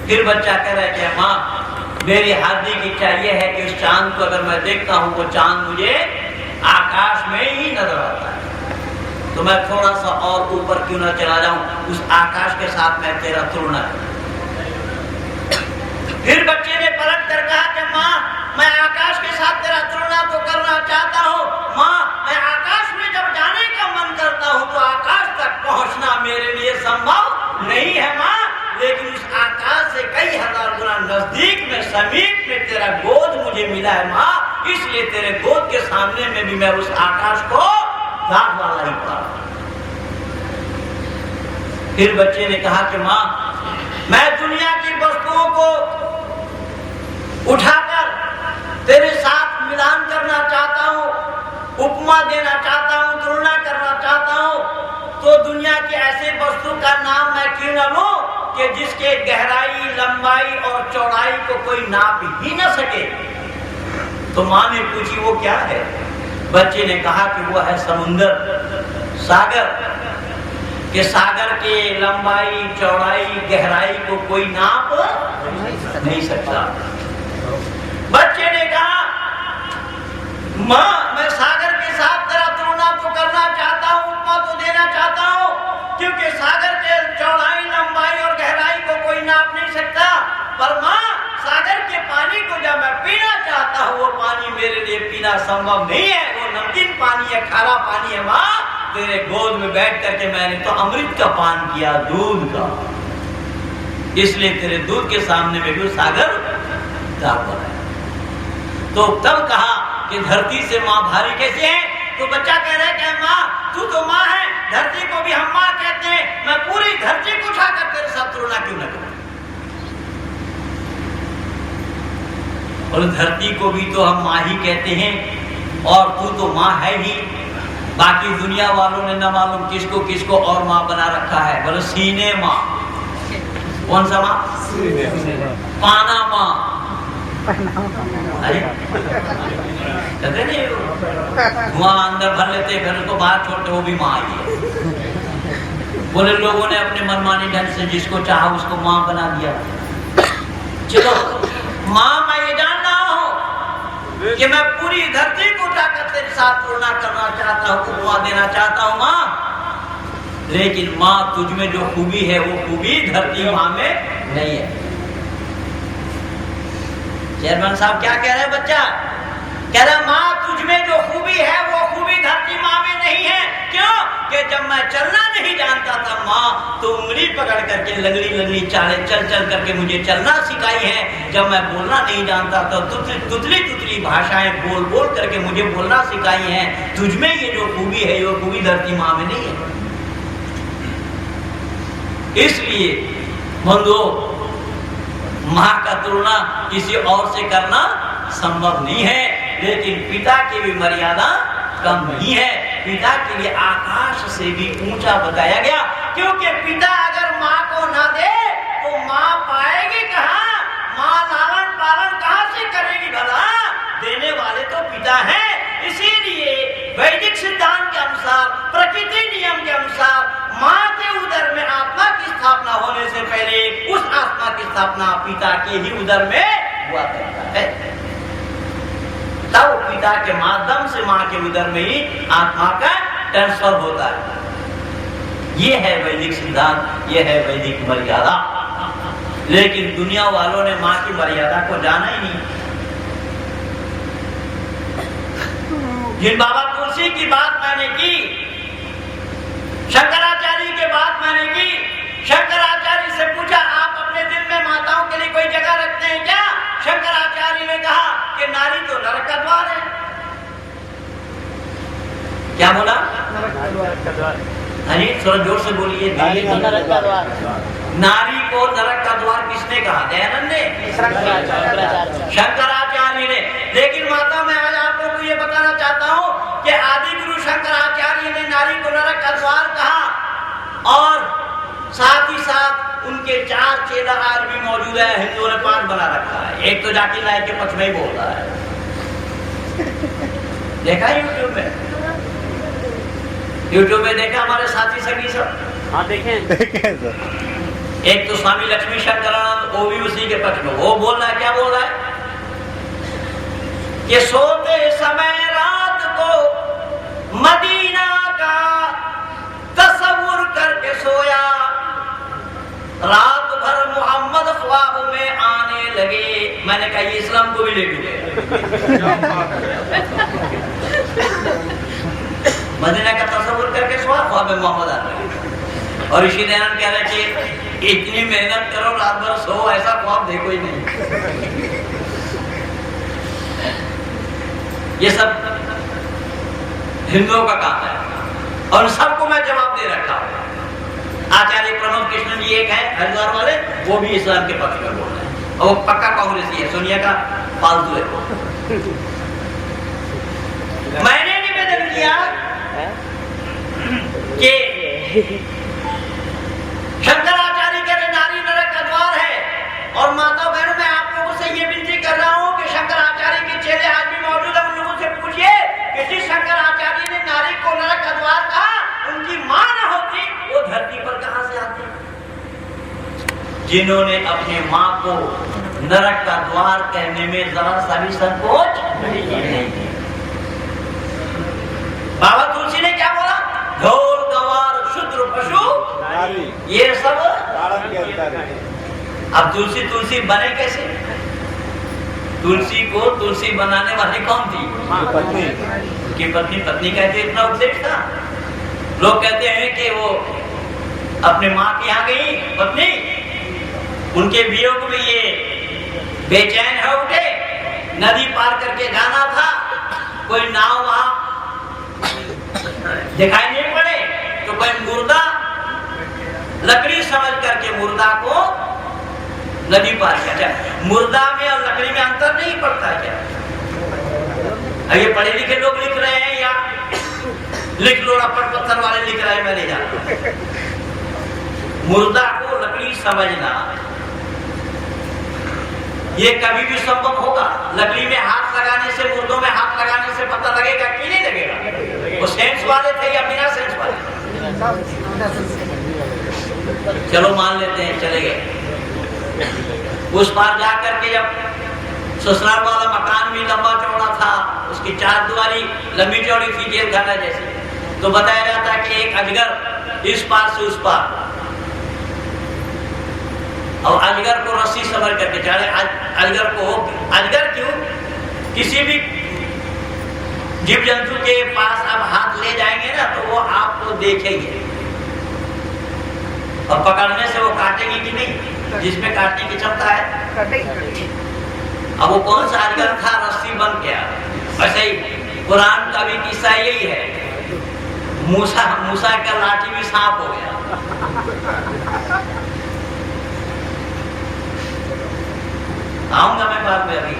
फिर बच्चा कह रहा है कि माँ, मेरी हार्दिक इच्छा यह है कि उस चांद को अगर मैं देखता हूँ, वो चांद मुझे आकाश में ही नजर आता है, तो मैं थोड़ा सा और ऊपर क्यों ना चला जाऊं, उस आकाश के साथ मैं तेरा तुलना करूं। फिर बच्चे ने पलट कर कहा कि माँ, मैं आकाश के साथ तेरा तुलना तो करना चाहता हूँ माँ, मैं आकाश में जब जाने का मन करता हूँ तो आकाश तक पहुँचना मेरे लिए संभव नहीं है माँ, लेकिन उस आकाश से कई हजार गुना नजदीक में, समीप में तेरा गोद मुझे मिला है माँ, इसलिए तेरे गोद के सामने में भी मैं उस आकाश को दाग वाला ही पा। फिर बच्चे ने कहा कि माँ, मैं दुनिया की वस्तुओं को उठाकर तेरे साथ मिलान करना चाहता हूँ, उपमा देना चाहता हूँ, तुलना करना चाहता हूँ, तो दुनिया के ऐसे वस्तु का नाम मैं क्यों न लूं कि जिसके गहराई, लंबाई और चौड़ाई को कोई नाप ही न सके। तो माँ ने पूछी वो क्या है? बच्चे ने कहा कि वो है समुंदर, सागर, कि सागर के लंबाई, चौड़ाई, गहराई को कोई नाप नहीं सकता। बच्चे ने कहा माँ, मैं सागर के साथ तेरा तुलना तो करना चाहता हूँ, उपमा तो देना चाहता हूँ, क्योंकि सागर के चौड़ाई, लंबाई और गहराई को कोई नाप नहीं सकता, पर माँ, सागर के पानी को जब मैं पीना चाहता हूँ, वो पानी मेरे लिए पीना संभव नहीं है, वो नमकीन पानी है, खारा पानी है माँ, तेरे गोद में बैठ करके मैंने तो अमृत का पान किया, दूध का, इसलिए तेरे दूध के सामने में भी सागर दाग बनाया। तो तब कहा कि धरती से माँ भारी कैसे है? तो बच्चा कह रहा है कि माँ, तू तो माँ है, धरती को भी हम माँ कहते हैं, मैं पूरी धरती को उठाकर तेरे साथ तुलना क्यों न करूं? और धरती को भी तो हम माँ ही कहते हैं, और तू तो माँ है ही, बाकी दुनिया वालों ने न मालूम किसको किसको और माँ बना रखा है। बोलो सीने माँ, कौन सा माँ? पाना माँ, अरे कहते नहीं, धुआं अंदर भर लेते फिर उसको बाहर छोड़ते, वो भी माँ ही है। बोले लोगों ने अपने मनमानी ढंग से जिसको चाहा उसको माँ बना दिया। चलो माँ, मैं ये जान रहा हूँ कि मैं पूरी धरती को उठाकर तेरे साथ तुलना करना चाहता हूँ, उपमा देना चाहता हूँ माँ, लेकिन माँ तुझ में जो खूबी है वो खूबी धरती माँ में नहीं है। चेयरमैन साहब क्या कह रहे हैं बच्चा? कह रहा माँ तुझमें जो खूबी है वो खूबी धरती माँ में नहीं है। क्यों? कि जब मैं चलना नहीं जानता था माँ तो उंगली पकड़ करके लगड़ी लगड़ी चाले चल चल करके मुझे चलना सिखाई है। जब मैं बोलना नहीं जानता था तुतली तुतली भाषाएं बोल बोल करके मुझे बोलना सिखाई है। तुझमें ये जो खूबी है वो खूबी धरती माँ में नहीं है। इसलिए बंधुओं, माँ का तुलना किसी और से करना संभव नहीं है, लेकिन पिता की भी मर्यादा कम नहीं है। पिता के लिए आकाश से भी ऊंचा बताया गया, क्योंकि पिता अगर माँ को ना दे तो माँ पाएगी कहाँ? माँ लालन पालन कहाँ से करेगी भला? देने वाले तो पिता हैं। इसीलिए वैदिक सिद्धांत के अनुसार, प्रकृति नियम के अनुसार माँ के उदर में आत्मा की स्थापना होने से पहले उस आत्मा की स्थापना पिता के ही उदर में हुआ करता है। तब पिता के माध्यम से माँ के उदर में ही आत्मा का ट्रांसफर होता है। ये है वैदिक सिद्धांत, ये है वैदिक मर्यादा। लेकिन दुनिया वालों ने माँ की मर्यादा को जाना ही नहीं। जिन बाबा तुलसी की बात मैंने की, शंकराचार्य की बात मैंने की, शंकराचार्य से पूछा आप अपने दिल में माताओं के लिए कोई जगह रखते हैं क्या? शंकराचार्य ने कहा कि नारी तो नरक का द्वार है। क्या बोला? अरे थोड़ा जोर से बोलिए। नारी को नरक का द्वार। नारी को नरक का द्वार किसने कहा? दयानंद ने, शंकराचार्य ने। लेकिन माता मैं आज आप लोगों को ये बताना चाहता हूँ कि आदि गुरु शंकराचार्य ने नारी को नरक का द्वार कहा, और साथ ही साथ उनके 4 चेला आज भी मौजूद है। हिंदुओं ने 5 बना रखा है। एक तो जाकिर नायक के पक्ष में ही बोल रहा है, देखा यूट्यूब में, यूट्यूब में देखा हमारे साथी सभी सब। हाँ देखें सर। एक तो स्वामी लक्ष्मी शंकरानंद, वो भी उसी के पक्ष में, वो बोल रहा है, क्या बोल रहा है कि सोते समय रात को मदीना का तस्वुर करके सोया, रात भर मोहम्मद ख्वाब में आने लगे। मैंने कहा ये इस्लाम को भी ले डूबे। मदीना का तस्वुर करके सोया, ख्वाब में मोहम्मद आने लगे। और ऋषि दयानंद कह रहे कि इतनी मेहनत करो, रात भर सो, ऐसा ख्वाब देखो ही नहीं। ये सब हिंदुओं का काम है और सबको मैं जवाब दे रखा हूं। आचार्य प्रमोद कृष्ण जी एक है हरिद्वार वाले, वो भी इस्लाम के पक्ष में बोल रहे हैं, और वो पक्का कांग्रेसी है, सोनिया का फालतू है वो। मैंने निवेदन किया कि शंकराचार्य कह रहे नारी नरक का द्वार है, और माता बहनों मैं आप लोगों से ये विनती कर रहा हूं कि शंकराचार्य के चेले आज भी मौजूद है, उन लोगों से पूछिए कि जिस शंकराचार्य ने नारी को नरक का द्वार कहा, उनकी मां न होती वो धरती पर कहां से आती? जिन्होंने अपने मां को नरक का द्वार कहने में जरा सा भी संकोच नहीं किया। बाबा तुलसी ने क्या बोला? ढोल गंवार शूद्र पशु ये सब के अंदर है। अब तुलसी तुलसी बने कैसे? तुलसी को तुलसी बनाने वाली कौन थी? पत्नी की पत्नी। पत्नी कहते इतना उपदेश था। लोग कहते हैं कि वो अपने माँ के यहाँ गई पत्नी, उनके वियोग में ये बेचैन है उठे, नदी पार करके जाना था, कोई नाव वहां दिखाई नहीं पड़े तो कोई मुर्दा लकड़ी समझ करके मुर्दा को नदी पार किया। मुर्दा में और लकड़ी में अंतर नहीं पड़ता क्या? ये पढ़े लिखे लोग लिख रहे हैं या लिख लो रपड़ पत्थर वाले लिख रहे हैं, मैं नहीं जानता। मुर्दा को लकड़ी समझना ये कभी भी संभव होगा? लकड़ी में हाथ लगाने से, मुर्दों में हाथ लगाने से पता लगेगा कि नहीं लगेगा? वो सेंस वाले थे या बिना सेंस वाले? चलो मान लेते हैं चले गए। उस पार जा करके जब ससुराल वाला मकान भी लंबा चौड़ा था, उसकी 4 दीवारी लंबी चौड़ी थी जेल खाना जैसे, तो बताया जाता है कि एक अजगर इस पार से उस पार, और अजगर को रस्सी समझ करके चढ़े। अजगर को, अजगर क्यों? किसी भी जीव जंतु के पास आप हाथ ले जाएंगे ना तो वो आपको देखेंगे और पकड़ने से वो काटेंगे कि नहीं, जिसमें काटने की क्षमता है। अब वो कौन सा अजगर था, रस्सी बन गया। वैसे ही कुरान का भी किस्सा यही है, मूसा का लाठी भी सांप हो गया। आऊंगा मैं बाद में अभी।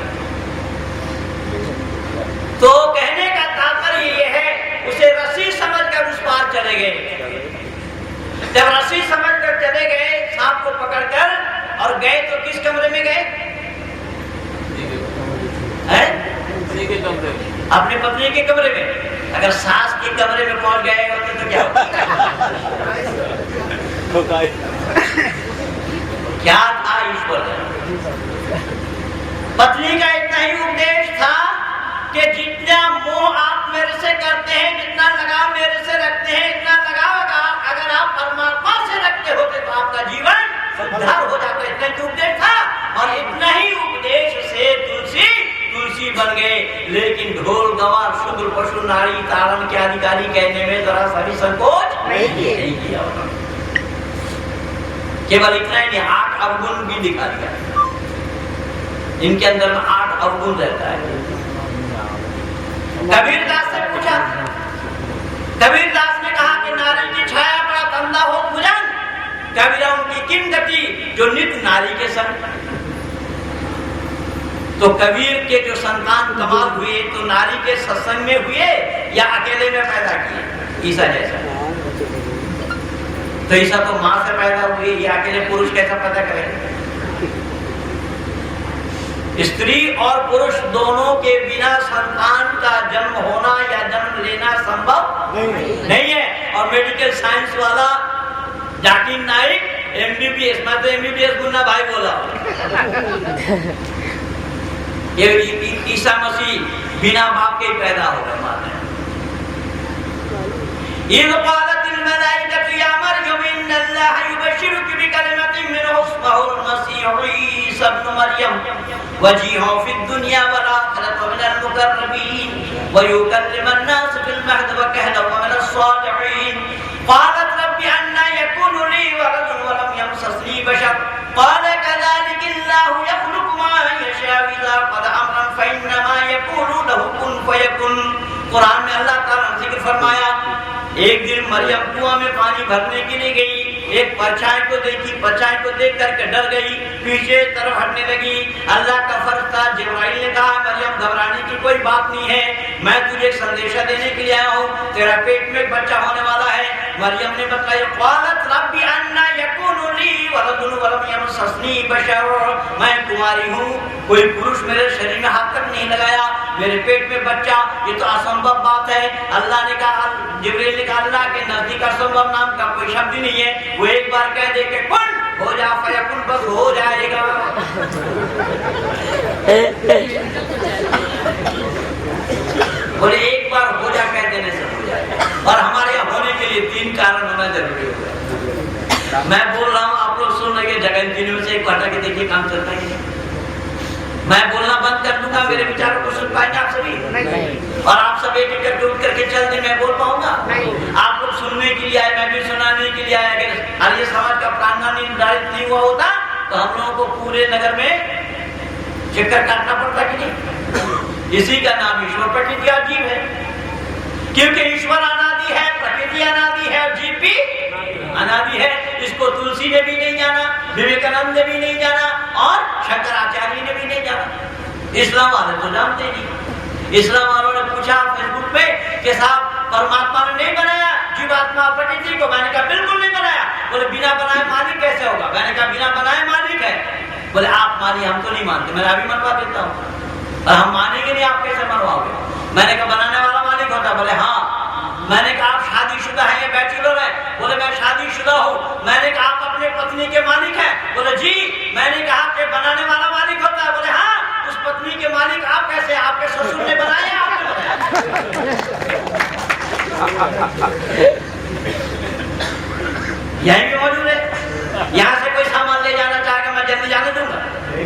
तो कहने का तात्पर्य ये है, उसे रस्सी समझकर उस पार चले गए। जब रस्सी समझकर चले गए सांप को पकड़कर और गए तो किस कमरे में गए? अपने पत्नी के कमरे में। अगर सास के कमरे में पहुंच गए होते तो क्या होता? क्या था ईश्वर? पत्नी का इतना ही उपदेश था कि जितना मोह आप मेरे से करते हैं, जितना लगाव मेरे से रखते हैं, इतना लगाव अगर आप परमात्मा से रखते होते तो आपका जीवन उद्धार हो जाता। इतना ही उपदेश था और इतना ही उपदेश से तुलसी बन गए। लेकिन ढोल गवार शूद्र पशु नारी तारण के अधिकारी कहने में जरा सा भी संकोच नहीं किया। केवल इतना ही नहीं, 8 अवगुण भी दिखा दिया। इनके अंदर में 8 अवगुण रहता है। कबीरदास से पूछा, कबीरदास ने कहा कि नारी की छाया पड़ा तंदा हो भुजन, कबीरा उनकी किन गति जो नित नारी के संग। तो कबीर के जो संतान कमाल हुए तो नारी के सत्संग में हुए या अकेले में पैदा किए? ईसा जैसा। तो ईसा तो मां से पैदा हुए, या अकेले पुरुष कैसा पैदा करेंगे? स्त्री और पुरुष दोनों के बिना संतान का जन्म होना या जन्म लेना संभव नहीं है। और मेडिकल साइंस वाला जाकिर नाइक MBBS, मैं तो MBBS गुन्ना भाई बोला। ये ईसा मसीह बिना बाप के पैदा हो गए माता। कुरान में अल्लाह ताला ने जिक्र फरमाया, एक दिन मरियम कुआं में पानी भरने के लिए गई, एक परछाई को देखी, परछाई को देख करके डर गई, पीछे तरफ हटने लगी। अल्लाह का फरिश्ता जिब्राइल ने कहा, मरियम घबराने की कोई बात नहीं है, मैं तुझे एक संदेशा देने के लिए आया हूँ, तेरा पेट में एक बच्चा होने वाला है। मरियम ने बताया, क़ालत रब्बी अन्ना यकूनु ली वलदुन वलम यमससनी बशर, मैं कुंवारी हूँ, कोई पुरुष मेरे शरीर में हाथ तक नहीं लगाया, मेरे पेट में बच्चा, ये तो असंभव बात है। अल्लाह ने कहा, जिब्रील ने कहा, अल्लाह के नजदीक असंभव नाम का कोई शब्द ही नहीं है, वो एक बार कह दे के कुन हो जा फयकुन, बस हो जाएगा। बोले एक बार हो जा कह देने से हो जाएगा। और हमारे यहाँ होने के लिए 3 कारण होना जरूरी होगा। मैं बोल रहा हूँ, आप लोग सुन रहे, जगह तीनों से एक बार के देखिए काम चलता है। मैं बोलना बंद कर दूंगा, मेरे विचारों को सुन पाएंगे आप सभी? नहीं। और आप सब एक एक करके उठ करके चल दे, मैं बोल पाऊंगा? नहीं। आप लोग सुनने के लिए आए, मैं भी सुनाने के लिए आया। अगर आर्य समाज का प्रांगण निर्धारित नहीं हुआ होता तो हम लोगों को पूरे नगर में चक्कर काटना पड़ता कि नहीं? इसी का नाम ईश्वर प्रकृति और जीव है, क्योंकि ईश्वर अनादि है, प्रकृति अनादि है, जीव भी अनादि है। इसको तुलसी ने भी नहीं जाना, विवेकानंद ने भी नहीं जाना और शंकराचार्य ने भी नहीं जाना। इस्लाम वाले तो जानते नहीं। इस्लाम वालों ने पूछा फेसबुक पे कि साहब परमात्मा ने नहीं बनाया जीवात्मा प्रकृति को? मैंने कहा बिल्कुल नहीं बनाया। बोले बिना बनाए मालिक कैसे होगा? मैंने कहा बिना बनाए मालिक है। बोले आप मानिए, हम तो नहीं मानते। मैंने अभी मनवा देता हूँ, और हम मानेंगे नहीं, आप कैसे मनवाओगे? मैंने कहा बनाने वाला मालिक होता? बोले हाँ। मैंने कहा आप शादीशुदा हैं या बैचलर है? बोले मैं शादीशुदा हूँ। मैंने कहा आप अपने पत्नी के मालिक हैं? बोले जी। मैंने कहा कि बनाने वाला मालिक होता है? बोले हाँ। उस पत्नी के मालिक आप कैसे? आपके ससुर ने बनाया, आपने बनाया? यही भी मौजूद है। यहाँ से कोई सामान ले जाना चाहेगा, मैं जल्दी जाने दूंगा?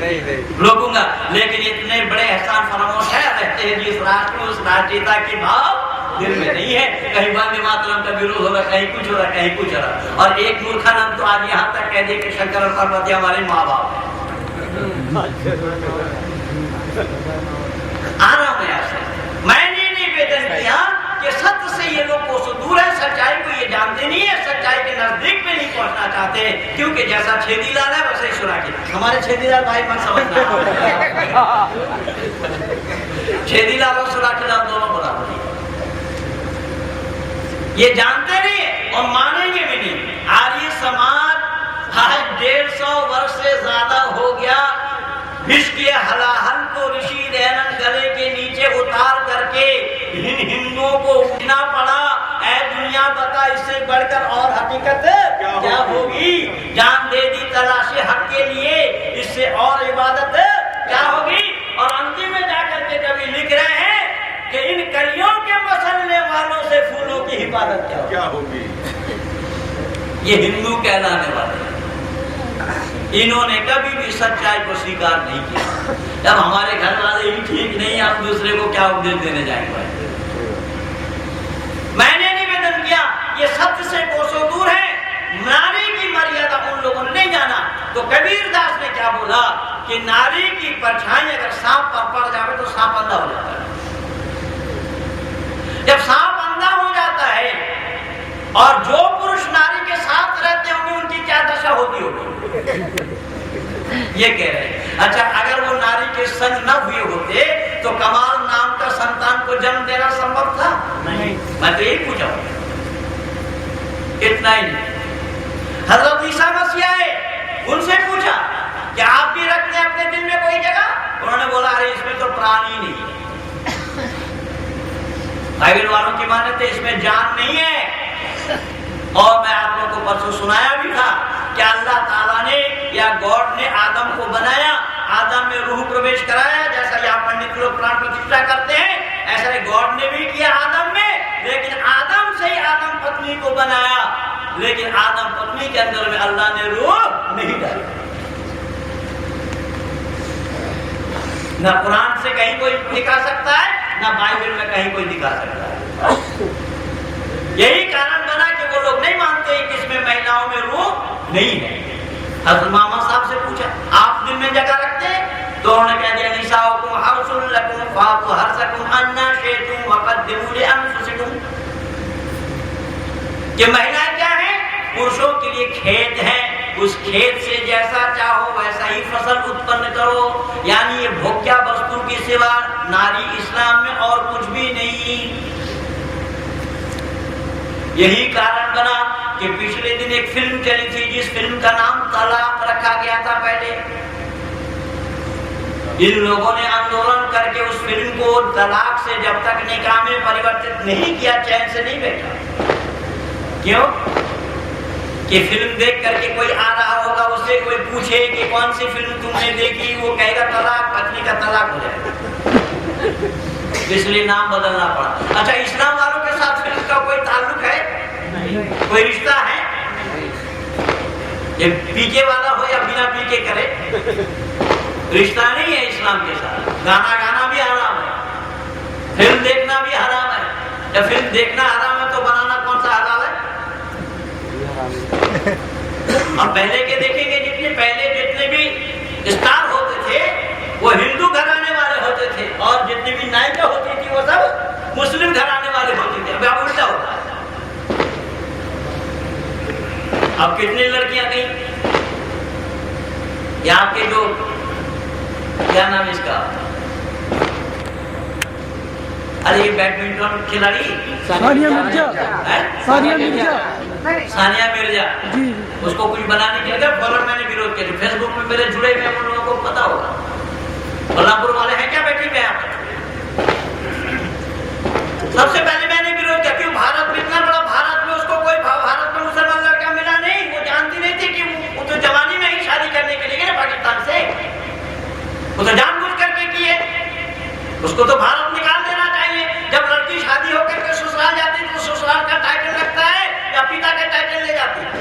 नहीं। रोकूंगा। लेकिन इतने बड़े एहसान फरामोश है रहते चाहते हैं जिस राष्ट्र में उस राष्ट्रीयता की भाव दिल में नहीं है। कहीं वंदे मातरम का विरोध हो रहा, कहीं कुछ हो रहा, कहीं कुछ हो रहा। और एक मूर्खानंद तो आज यहाँ तक कह दे कि शंकर और पार्वती हमारे माँ बाप हैं। आ रहा हूं यहाँ से। मैंने निवेदन किया कि सत्य से ये लोग कोसों दूर है, सच्चाई को ये जानते नहीं है, सच्चाई के नजदीक में नहीं पहुंचना चाहते, क्योंकि जैसा छेदीलाल है वैसे ही सुराखी। हमारे छेदीलाल भाई मत समझना, छेदीलाल और सुराखीलाल दोनों बराबर हैं। ये जानते नहीं है और मानेंगे भी नहीं। आर्य समाज आज 150 वर्ष से ज्यादा हो गया विष के हलाहल को ऋषि दयानंद गले के नीचे उतार करके हिंदुओं को उठना पड़ा। ऐ दुनिया बता इससे बढ़कर और हकीकत क्या होगी? जान दे दी तलाशे हक के लिए, इससे और इबादत क्या होगी? और अंतिम में जाकर के कभी लिख रहे हैं कि इन कलियों के मसलने वालों से फूलों की हिफाजत क्या होगी? ये हिंदू कहलाने वाले इन्होंने कभी भी सच्चाई को स्वीकार नहीं किया। जब हमारे घर वाले ही ठीक नहीं, हम दूसरे को क्या उपदेश देने जाएंगे? मैंने निवेदन किया ये सत्य से कोसों दूर है। नारी की मर्यादा उन लोगों ने नहीं जाना। तो कबीर दास ने क्या बोला कि नारी की परछाई अगर सांप पर पड़ जाए तो सांप अंधा हो जाता है। जब सांप अंधा हो जाता है और जो पुरुष नारी के साथ रहते होंगे उनकी क्या दशा होती होगी? ये कह रहे हैं। अच्छा, अगर वो नारी के संग न हुए होते तो कमाल नाम का संतान को जन्म देना संभव था? नहीं। मैं तो यही पूछा, इतना ही नहीं। हजरत ईसा मसीह आए, उनसे पूछा कि आप भी रखते हैं अपने दिल में कोई जगह? उन्होंने बोला अरे इसमें तो प्राण ही नहीं है। बाइबल वालों की मान्यता इसमें जान नहीं है। और मैं आप लोगों को परसों सुनाया भी था कि अल्लाह ताला ने या गॉड ने आदम को बनाया, आदम में रूह प्रवेश कराया, जैसा यहाँ पंडित लोग प्राण प्रतिष्ठा करते हैं, ऐसा ही गॉड ने भी किया आदम में। लेकिन आदम से ही आदम पत्नी को बनाया, लेकिन आदम पत्नी के अंदर में अल्लाह ने रूह नहीं डाली। न कुरान से कहीं कोई दिखा सकता है, न बाइबल में कहीं कोई दिखा सकता है। यही कारण बना कि वो लोग नहीं मानते कि इसमें महिलाओं में रूह नहीं है। हज़रत मामा साहब से पूछा आप दिल में जगह रखते हैं? तो उन्होंने कह दिया निसाउकुम हर्सुल लकुम फातु हर्सकुम अन्ना शैतुम वक़द्दिमू लिअन्फुसिकुम, कि महिलाएं क्या है? पुरुषों के लिए खेत है, उस खेत से जैसा चाहो वैसा ही फसल उत्पन्न करो। यानी ये भोग्य वस्तु के सिवा नारी इस्लाम में और कुछ भी नहीं। यही कारण बना कि पिछले दिन एक फिल्म चली थी जिस फिल्म का नाम तलाक रखा गया था। पहले इन लोगों ने आंदोलन करके उस फिल्म को तलाक से जब तक निकाह में परिवर्तित नहीं किया, चैन से नहीं बैठा। क्यों? कि फिल्म देख करके कोई आ रहा होगा, उससे कोई पूछे कि कौन सी फिल्म तुमने देखी, वो कहेगा तलाक, पत्नी का तलाक हो जाएगा, इसलिए नाम बदलना पड़ा। अच्छा, इस्लाम वालों के साथ फिल्म का कोई ताल्लुक है? नहीं। कोई रिश्ता है? ये पीके वाला हो या बिना पीके करे, रिश्ता नहीं है इस्लाम के साथ। गाना गाना भी हराम है, फिल्म देखना भी हराम है। जब फिल्म देखना हराम है तो बनाना कौन सा हलाल है? हम पहले के देखेंगे, जितने भी स्टार होते थे वो हिंदू घराने वाले होते थे, और जितनी भी नायिका होती थी वो सब मुस्लिम घराने वाले होते थे। अब उल्टा होता है। अब कितनी लड़कियां गई? ये आपके जो क्या नाम इसका, अरे ये बैडमिंटन खिलाड़ी सानिया मिर्जा, सानिया मिर्जा जी, उसको कुछ बनाने के लिए फौरन मैंने विरोध किया। फेसबुक में मेरे जुड़े हुए उन लोगों को पता होगा, बल्लापुर वाले हैं क्या बैठे हुए यहाँ पर? सबसे पहले मैंने विरोध किया। क्यों? भारत में इतना बड़ा भारत में उसको कोई भारत में मुसलमान लड़का मिला नहीं। वो जानती नहीं थी कि वो तो जवानी में ही शादी करने के लिए ना पाकिस्तान से, वो तो जानबूझ करके की है। उसको तो भारत निकाल देना चाहिए। जब लड़की शादी होकर के ससुराल जाती है तो ससुराल का टाइटल लगता है या पिता का टाइटल ले जाती है?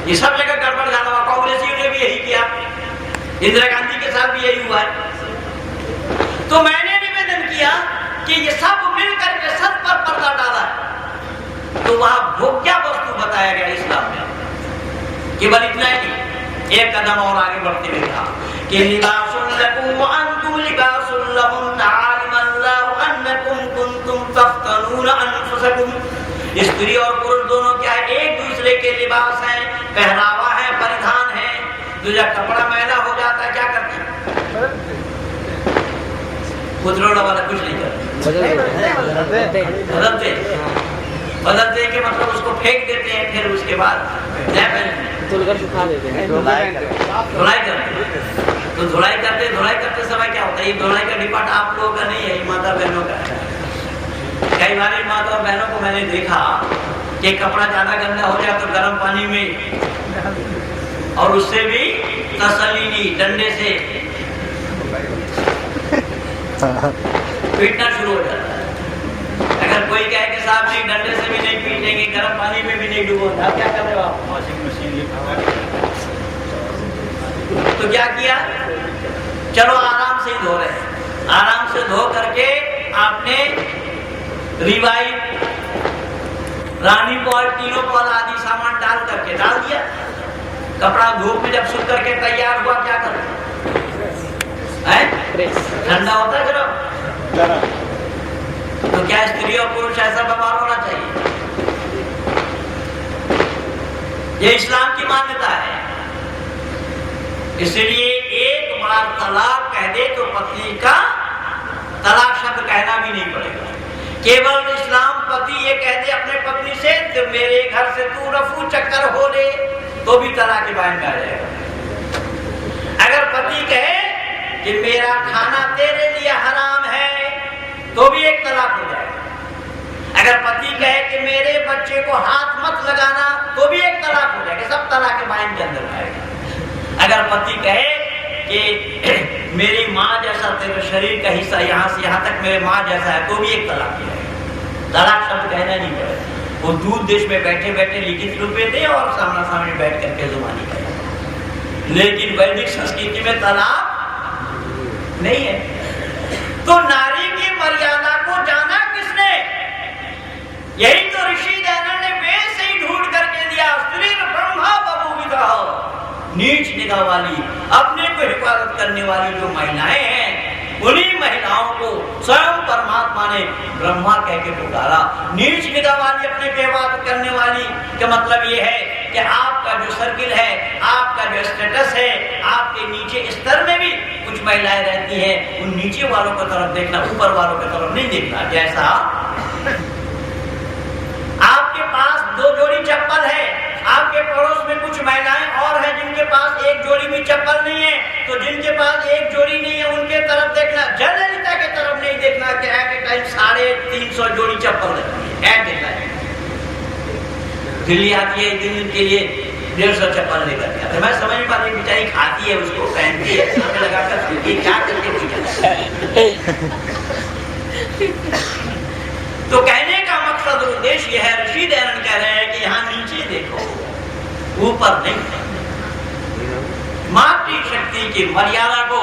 ये सब जगह गड़बड़ जाना हुआ। कांग्रेसियों ने भी यही किया। इंदिरा गांधी के साथ भी यही हुआ है। तो मैंने निवेदन किया कि ये सब मिलकर के सत पर पर्दा डाला है, तो वहां भोग्य वस्तु बताया गया इस्लाम में। केवल इतना ही नहीं, एक कदम और आगे बढ़ते हुए कहा कि लिबासुल लकुम व अंतुम लिबासुल लहुम अलिमल्लाहु अन्नकुम कुंतुम तफ्तनून अनफुसकुम। स्त्री और पुरुष दोनों क्या एक दूसरे के लिबास हैं, पहनावा है, परिधान है। तो जब कपड़ा मैला हो जाता है क्या करते हैं? पुत्रोड़ा वाला कुछ नहीं करते, बदलते के मतलब उसको फेंक देते हैं, फिर उसके बाद नया पहनते हैं, धुलकर सुखा देते हैं, धुलाई करते। तो धुलाई करते समय क्या होता है? ये धुलाई का डिपार्ट आप लोगों का नहीं है, माता बहनों का है। कई बार माता और बहनों को मैंने देखा कि कपड़ा ज्यादा गंदा हो जाए तो गर्म पानी में और उससे भी तसल्ली ली, डंडे से पीटना शुरू हो जाता है। अगर कोई कहे कि साहब नहीं डंडे से भी नहीं पीटेंगे, गर्म पानी में भी नहीं डुबोगे, आप क्या कर रहे हो? आप वॉशिंग मशीन तो क्या किया? चलो आराम से ही धो रहे हैं, आराम से धो करके आपने रिवाइव, रानी पॉल, तीनों पॉल आदि सामान डाल दिया। कपड़ा धूप में जब सूख करके तैयार हुआ क्या करते? ठंडा होता है गरम। तो क्या स्त्री और पुरुष ऐसा व्यवहार होना चाहिए? ये इस्लाम की मान्यता है। इसलिए एक बार तलाक कह दे तो पत्नी का तलाक शब्द कहना भी नहीं पड़ेगा। केवल इस्लाम पति ये कह दे अपने पत्नी से तो मेरे घर से तू रफू चक्कर हो ले, तो भी तलाक बाइन आ जाएगा। अगर पति कहे कि मेरा खाना तेरे लिए हराम है, तो भी एक तलाक हो जाएगा। अगर पति कहे कि मेरे बच्चे को हाथ मत लगाना, तो भी एक तलाक हो जाएगा। सब तलाक बाइन के अंदर आएगा। अगर पति कहे कि मेरी माँ जैसा तेरे शरीर का हिस्सा यहाँ से यहाँ तक मेरे माँ जैसा है, तो भी एक तलाक हो जाएगा। तलाक शब्द कहना नहीं पड़ेगा। वो दूर देश में बैठे बैठे लिखित रूप में दे और सामना सामने बैठ करके जुबानी करे। लेकिन वैदिक संस्कृति में तलाक नहीं है। तो नारी की मर्यादा को जाना किसने? यही तो ऋषि दयानंद ने वेद से ही ढूंढ करके दिया। स्त्री ब्रह्मा बभूविता, नीच निगाह वाली, अपने को हिफाजत करने वाली जो महिलाएं हैं, उन्हीं महिलाओं को स्वयं परमात्मा ने ब्रह्मा कह के पुकारा। नीच निगाह वाली, अपने को हिफाजत करने वाली का मतलब ये है कि आपका जो सर्किल है, आपका जो स्टेटस है, आपके नीचे स्तर में भी कुछ महिलाएं रहती हैं, उन नीचे वालों की तरफ देखना, ऊपर वालों की तरफ नहीं देखना। जैसा आपके पास 2 जोड़ी चप्पल है, आपके पड़ोस में कुछ महिलाएं और हैं जिनके पास 1 जोड़ी भी चप्पल नहीं है, तो जिनके पास 1 जोड़ी नहीं है उनके तरफ देखना, जयललिता के तरफ नहीं देखना कि एट ए टाइम 350 जोड़ी चप्पल रहती है। एट ए टाइम दिल्ली आती है, दिन के लिए 150 चप्पल लेकर के आते। मैं समझ नहीं पाती, बेचारी खाती है उसको, पहनती है, सामने लगाकर क्या करके तो कहने का मकसद उद्देश्य यह है, ऋषि दयानंद कह रहे हैं कि यहाँ नीचे देखो, ऊपर नहीं। मातृशक्ति की मर्यादा को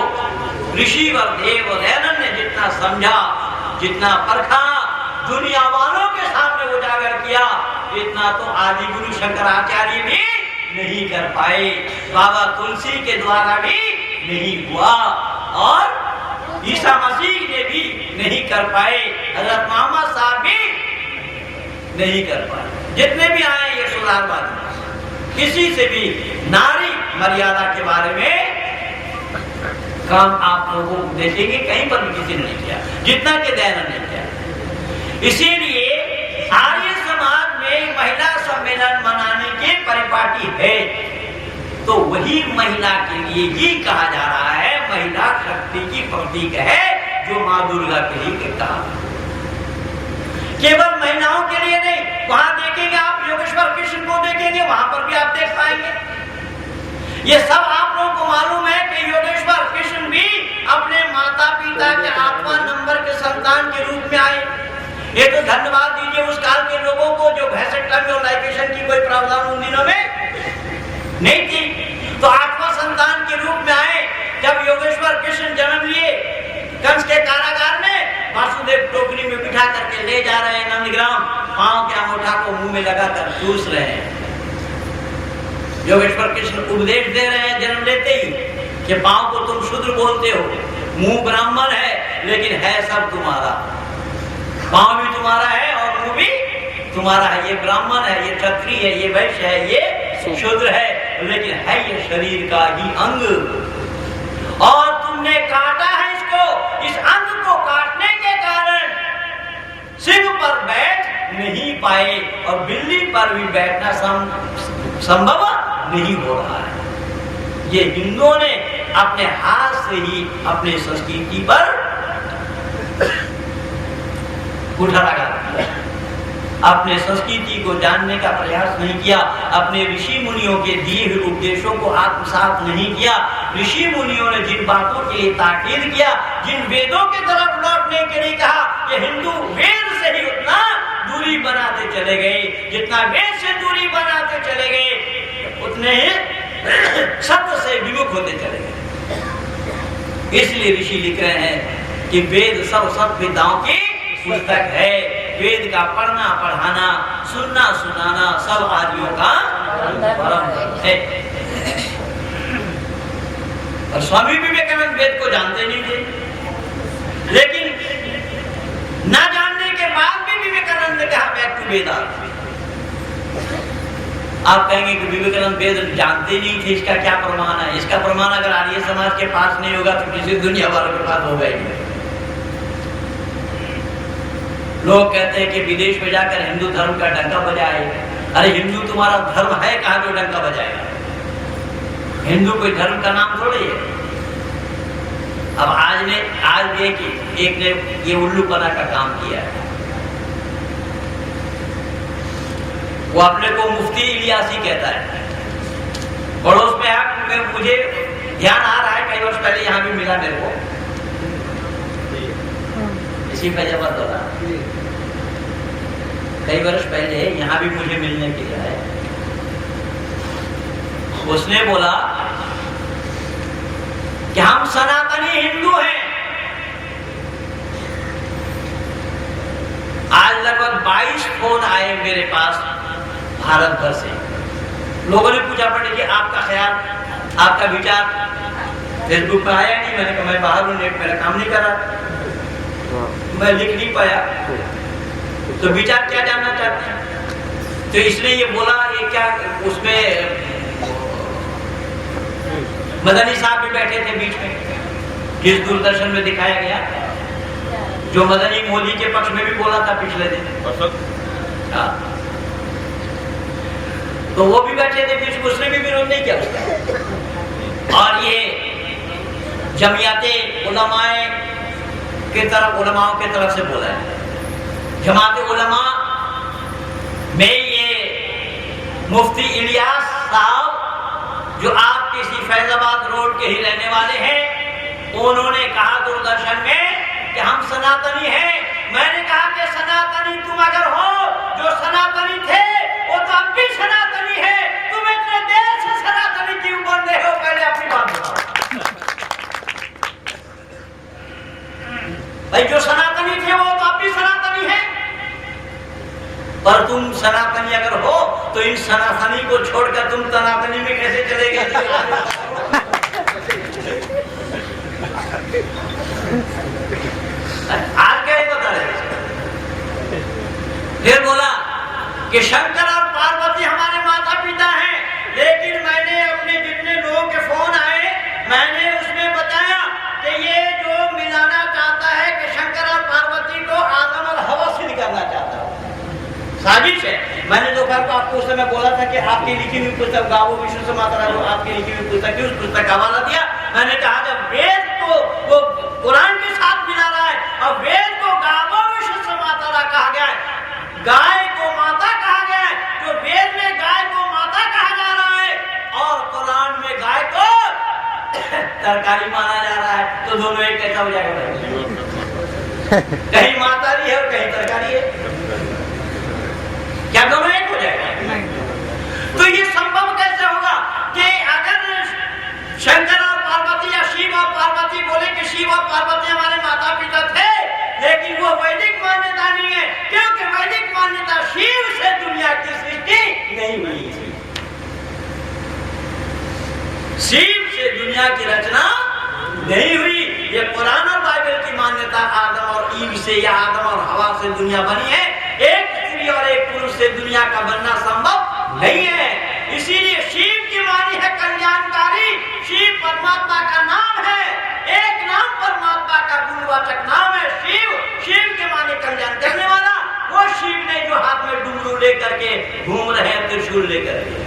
ऋषि व देव दयानंद ने जितना समझा, जितना परखा, दुनिया वालों के सामने उजागर किया, इतना तो आदि गुरु शंकराचार्य भी नहीं कर पाए, बाबा तुलसी के द्वारा भी नहीं हुआ, और ईसा मसीह ने भी नहीं कर पाए, हजरत मोहम्मद साहब भी नहीं कर पाए। जितने भी आए ये सुधारवादी, किसी से भी नारी मर्यादा के बारे में काम आप लोगों को देखेंगे कहीं पर भी किसी ने नहीं किया, जितना के दयानंद ने किया। इसीलिए आर्य समाज में महिला सम्मेलन मनाने के परिपाटी है, तो वही महिला के लिए ही कहा जा रहा है, महिला शक्ति की प्रतीक है, जो माँ दुर्गा के लिए कहा। केवल महिलाओं के लिए नहीं, वहां देखेंगे आप योगेश्वर कृष्ण को देखेंगे, वहां पर भी आप देख पाएंगे। ये सब आप लोगों को मालूम है कि योगेश्वर कृष्ण भी अपने माता पिता के 8वां नंबर के संतान के रूप में आए। ये तो धन्यवाद दीजिए उस काल के लोगों को जो वैसेक्टमी और लाइकेशन की कोई प्रावधान उन दिनों में नहीं थी, तो 8वां संतान के रूप में आए। पांव के अंगूठा को मुंह में लगाकर चूस रहे हैं। योगेश्वर कृष्ण उपदेश दे रहे हैं जन्म लेते ही कि पांव को तुम शूद्र बोलते हो, मुंह ब्राह्मण है, लेकिन है सब तुम्हारा। पांव भी तुम्हारा है और मुंह भी तुम्हारा है। ये ब्राह्मण है, ये क्षत्रिय है, ये वैश्य है, ये शूद्र है, लेकिन है ये शरीर का ही अंग। और तुमने काटा है इसको। इस अंग को काटने के कारण सिंह पर बैठ नहीं पाए और बिल्ली पर भी बैठना संभव नहीं हो रहा है। ये हिंदुओं ने अपने हाथ से ही अपने संस्कृति पर कुठारा लगाया, अपने संस्कृति को जानने का प्रयास नहीं किया, अपने ऋषि मुनियों के दिए हुए उपदेशों को आत्मसात नहीं किया। ऋषि मुनियों ने जिन बातों के लिए ताकीद किया, जिन वेदों की तरफ लौटने के लिए कहा, ये हिंदू वेद से ही उतना दूरी बनाते चले गए। जितना वेद से दूरी बनाते चले गए, उतने ही सत्य से विमुख होते चले गए। इसलिए ऋषि लिख रहे हैं कि वेद सब विद्याओं की पुस्तक है। वेद का पढ़ना पढ़ाना, सुनना सुनाना सब आदियों का परम है। और स्वामी विवेकानंद वेद को जानते नहीं थे, लेकिन ना जानने के बाद भी विवेकानंद ने कहा बैक टू वेदा। आप कहेंगे कि विवेकानंद वेद जानते नहीं थे, इसका क्या प्रमाण है? इसका प्रमाण अगर आर्य समाज के पास नहीं होगा तो किसी दुनिया वालों के पास होगा ही नहीं। लोग कहते हैं कि विदेश में जाकर हिंदू धर्म का डंका बजाए। अरे हिंदू तुम्हारा धर्म है कहाँ जो डंका बजाएगा? हिंदू कोई धर्म का नाम थोड़ी है। अब आज एक ने ये उल्लूपना का काम किया है। वो अपने को मुफ्ती इलियासी कहता है। पड़ोस में मुझे ध्यान आ रहा है, कई वर्ष पहले यहाँ भी मिला मेरे को, इसी फैजाबाद वाला, कई वर्ष पहले यहाँ भी मुझे मिलने के लिए आया। उसने बोला कि हम सनातनी हिंदू हैं। आज लगभग 22 फोन आए मेरे पास भारत भर से। लोगों ने पूछा पंडित जी आपका ख्याल, आपका विचार। फेसबुक पर आया नहीं, मैंने कहा मैं बाहर हूँ, नेट मेरा काम नहीं कर रहा, मैं लिख नहीं पाया। तो विचार क्या जानना चाहते हैं? तो इसने ये बोला, ये क्या, उसमें मदनी साहब भी बैठे थे बीच में, जिस दूरदर्शन में दिखाया गया, जो मदनी मोदी के पक्ष में भी बोला था पिछले दिन। हाँ, तो वो भी बैठे थे बीच में, उसने भी विरोध नहीं किया। और ये जमियाते उलमाए के तरफ, उलमाओं के तरफ से बोला है। जमाते उलमा में ये मुफ्ती इलियास साहब, जो आप किसी फैजाबाद रोड के ही रहने वाले हैं, उन्होंने कहा दूरदर्शन में कि हम सनातनी हैं। मैंने कहा कि सनातनी तुम अगर हो, जो सनातनी थे वो तो अब भी सनातनी है। तुम इतने देर से सनातनी क्यों बन रहे हो? पहले अपनी बात बताओ भाई। जो सनातनी थे वो तो अब भी सनातनी है, पर तुम सनातनी अगर हो तो इन सनातनी को छोड़कर तुम सनातनी में कैसे चले गए? आज क्या बता रहे? फिर बोला कि शंकर और पार्वती हमारे माता पिता हैं, लेकिन मैंने अपने जितने लोगों के फोन आए, मैंने उसमें बताया कि ये जो मिलाना चाहता है कि शंकर और पार्वती को आदम और हवा सिद्ध करना चाहता है, साजिश है। मैंने दोपहर को आपको उस समय बोला था कि आपकी लिखी हुई पुस्तक गावो विष्णु से माता, जो आपकी लिखी हुई पुस्तक है, उस पुस्तक का हवाला दिया। मैंने कहा जब वेद को वो कुरान के साथ मिला रहा है और वेद को गावो विष्णु से माता कहा गया है, गाय को माता कहा गया है, तो वेद में गाय को माता कहा जा रहा है और कुरान में गाय को तरकारी माना जा रहा है, तो दोनों एक कैसा हो जाएगा? कहीं माता भी है और कहीं तरकारी है, क्या दोनों एक हो जाएगा? तो ये संभव कैसे होगा कि अगर शंकर और पार्वती या शिव और पार्वती बोले कि शिव और पार्वती हमारे माता पिता थे, लेकिन वो वैदिक मान्यता नहीं है, क्योंकि वैदिक मान्यता नहीं हुई है। शिव से दुनिया की रचना नहीं हुई। ये पुराना बाइबल की मान्यता आदम और ईव से या आदम और हवा से दुनिया बनी है। एक स्त्री और एक पुरुष से दुनिया का बनना संभव नहीं है। इसीलिए शिव की वाणी है कल्याणकारी। शिव परमात्मा का नाम है, एक नाम परमात्मा का गुणवाचक नाम है शिव। शिव के माने कल्याण करने वाला वो शिव ने जो हाथ में डुमरू लेकर के घूम रहे हैं, त्रिशूल लेकर के।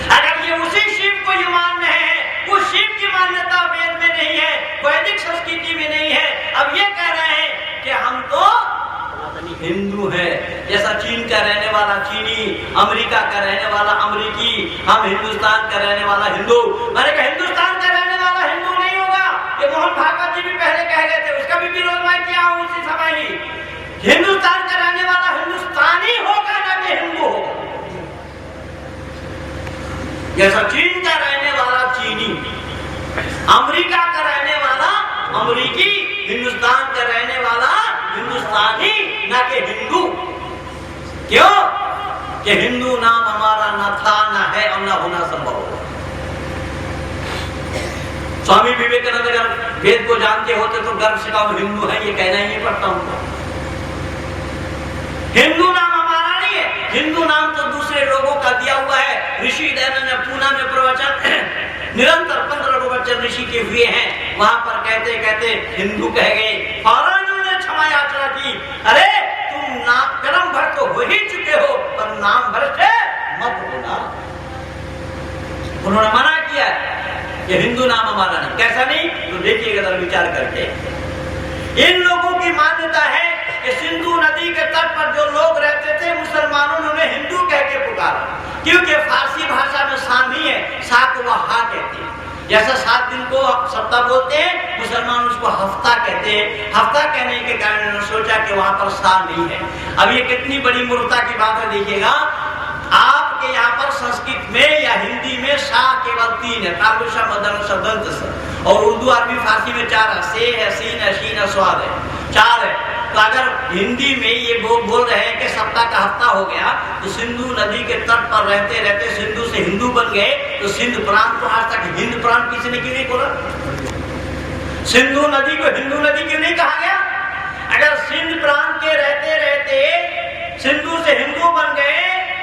अगर ये उसी शिव को ये मान रहे हैं, वो शिव की मान्यता वेद में नहीं है, वैदिक संस्कृति में नहीं है। अब ये कह रहे हैं कि हम तो हिंदू है, जैसा चीन का रहने वाला चीनी, अमेरिका का रहने वाला अमेरिकी, हम हिंदुस्तान का रहने वाला हिंदू। मैंने कहा हिंदुस्तान का रहने वाला हिंदू नहीं होगा। ये मोहन भागवत जी भी पहले कह गए थे, उसका भी विरोध मैं किया हूं उसी समय ही। हिंदुस्तान का रहने वाला हिंदुस्तानी होगा, ना कि हिंदू होगा। जैसा चीन का रहने वाला चीनी, अमेरिका का रहने वाला अमेरिकी, हिंदुस्तान का रहने वाला हिंदुस्तानी, ना कि हिंदू। क्यों? कि हिंदू नाम हमारा ना था, ना है और ना होना संभव होगा। स्वामी विवेकानंद अगर वेद को जानते होते तो गर्व से कहा हिंदू है, ये कहना ही नहीं पड़ता उनको। हिंदू नाम हमारा नहीं है, हिंदू नाम तो दूसरे लोगों का दिया हुआ है। ऋषि दयानंद ने पूना में प्रवचन निरंतर 15 प्रवचन ऋषि के हुए हैं। वहां पर कहते कहते हिंदू कह गए, फौरन उन्होंने क्षमा याचना की, अरे तुम नाम कर्म भ्रष्ट तो हो ही चुके हो, पर नाम भ्रष्ट मत होना। उन्होंने मना किया कि हिंदू नाम हमारा नहीं। कैसा नहीं? तो देखिएगा जरा विचार करके। इन लोगों की मान्यता है कि सिंधु नदी के तट पर जो लोग रहते थे मुसलमानों ने उन्हें हिंदू कह के पुकारा, क्योंकि फारसी भाषा में सा नहीं है, सा को वह हा कहते हैं। जैसा 7 दिन को सप्ताह बोलते हैं, मुसलमान उसको हफ्ता कहते हैं। हफ्ता कहने के कारण उन्होंने सोचा कि वहां पर सा नहीं है। अब ये कितनी बड़ी मूर्खता की बात है। देखिएगा आपके यहाँ पर संस्कृत में या हिंदी में सा केवल 3 है, तालुशा मदरसा दंत, और उर्दू अरबी फारसी में 4 है, से है, सीन है, शीन है, स्वाद है, 4 है। तो अगर हिंदी में ये बोल रहे हैं कि सप्ताह का हफ्ता हो गया, तो सिंधु नदी के तट पर रहते रहते सिंधु से हिंदू बन गए, तो सिंध प्रांत को आज तक हिंद प्रांत किसी ने क्यों नहीं बोला? सिंधु नदी को हिंदू नदी क्यों नहीं कहा गया? अगर सिंध प्रांत के रहते रहते सिंधु से हिंदू बन गए,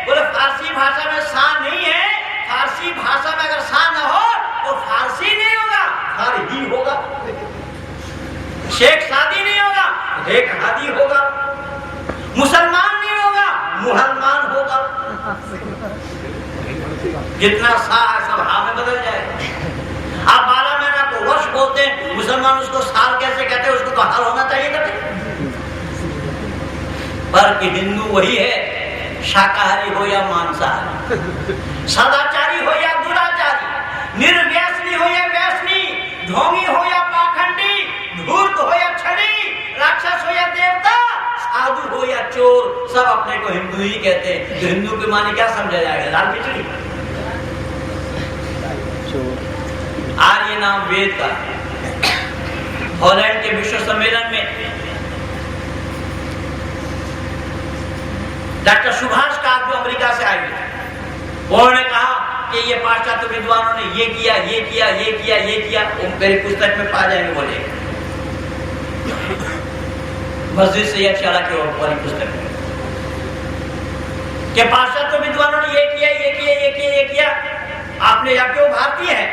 बोले फारसी भाषा में सा नहीं है, फारसी भाषा में अगर सा न हो तो फारसी नहीं होगा, फार ही होगा। शेख शादी नहीं होगा, एक हादी होगा। मुसलमान नहीं होगा, मुसलमान होगा। जितना सा है सब हा में बदल जाएगा। आप 12 महीना को वर्ष बोलते हैं, मुसलमान उसको साल कैसे कहते हैं? उसको तो हाल होना चाहिए कहते। पर कि हिंदू वही है, शाकाहारी हो या मांसाहारी, सदाचारी हो या दुराचारी, निर्व्यसनी हो या व्यसनी, ढोंगी हो या पाखंडी, धूर्त हो या छड़ी, राक्षस हो या देवता, साधु हो या चोर, सब अपने को हिंदू ही कहते हैं। तो हिंदू के माने क्या समझा जाएगा? लाल खिचड़ी। आर्य नाम वेद का। हॉलैंड के विश्व सम्मेलन में डॉक्टर सुभाष का जो अमेरिका से आए थे, उन्होंने कहा कि ये पाश्चात्य विद्वानों ने ये किया, ये किया, ये किया, ये किया। वो मेरी पुस्तक में पा जाएंगे, बोले मस्जिद से यह चला के वाली पुस्तक में कि पाश्चात्य विद्वानों ने ये किया, ये किया, ये किया, ये किया। आपने या क्यों भारतीय है,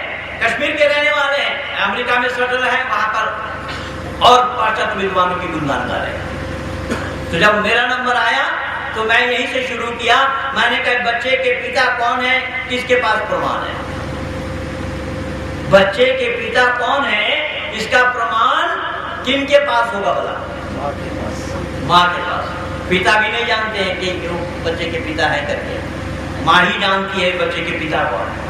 कश्मीर के रहने वाले हैं, अमेरिका में सेटल है, वहां पर और पाश्चात्य विद्वानों की गुणगान गा रहे हैं। तो जब मेरा नंबर आया तो मैं यहीं से शुरू किया। मैंने कहा बच्चे के पिता कौन है, किसके पास प्रमाण है? बच्चे के पिता कौन है, इसका प्रमाण किनके पास होगा? भला माँ के पास। पिता भी नहीं जानते हैं कि क्यों बच्चे के पिता है करके, माँ ही जानती है बच्चे के पिता कौन है।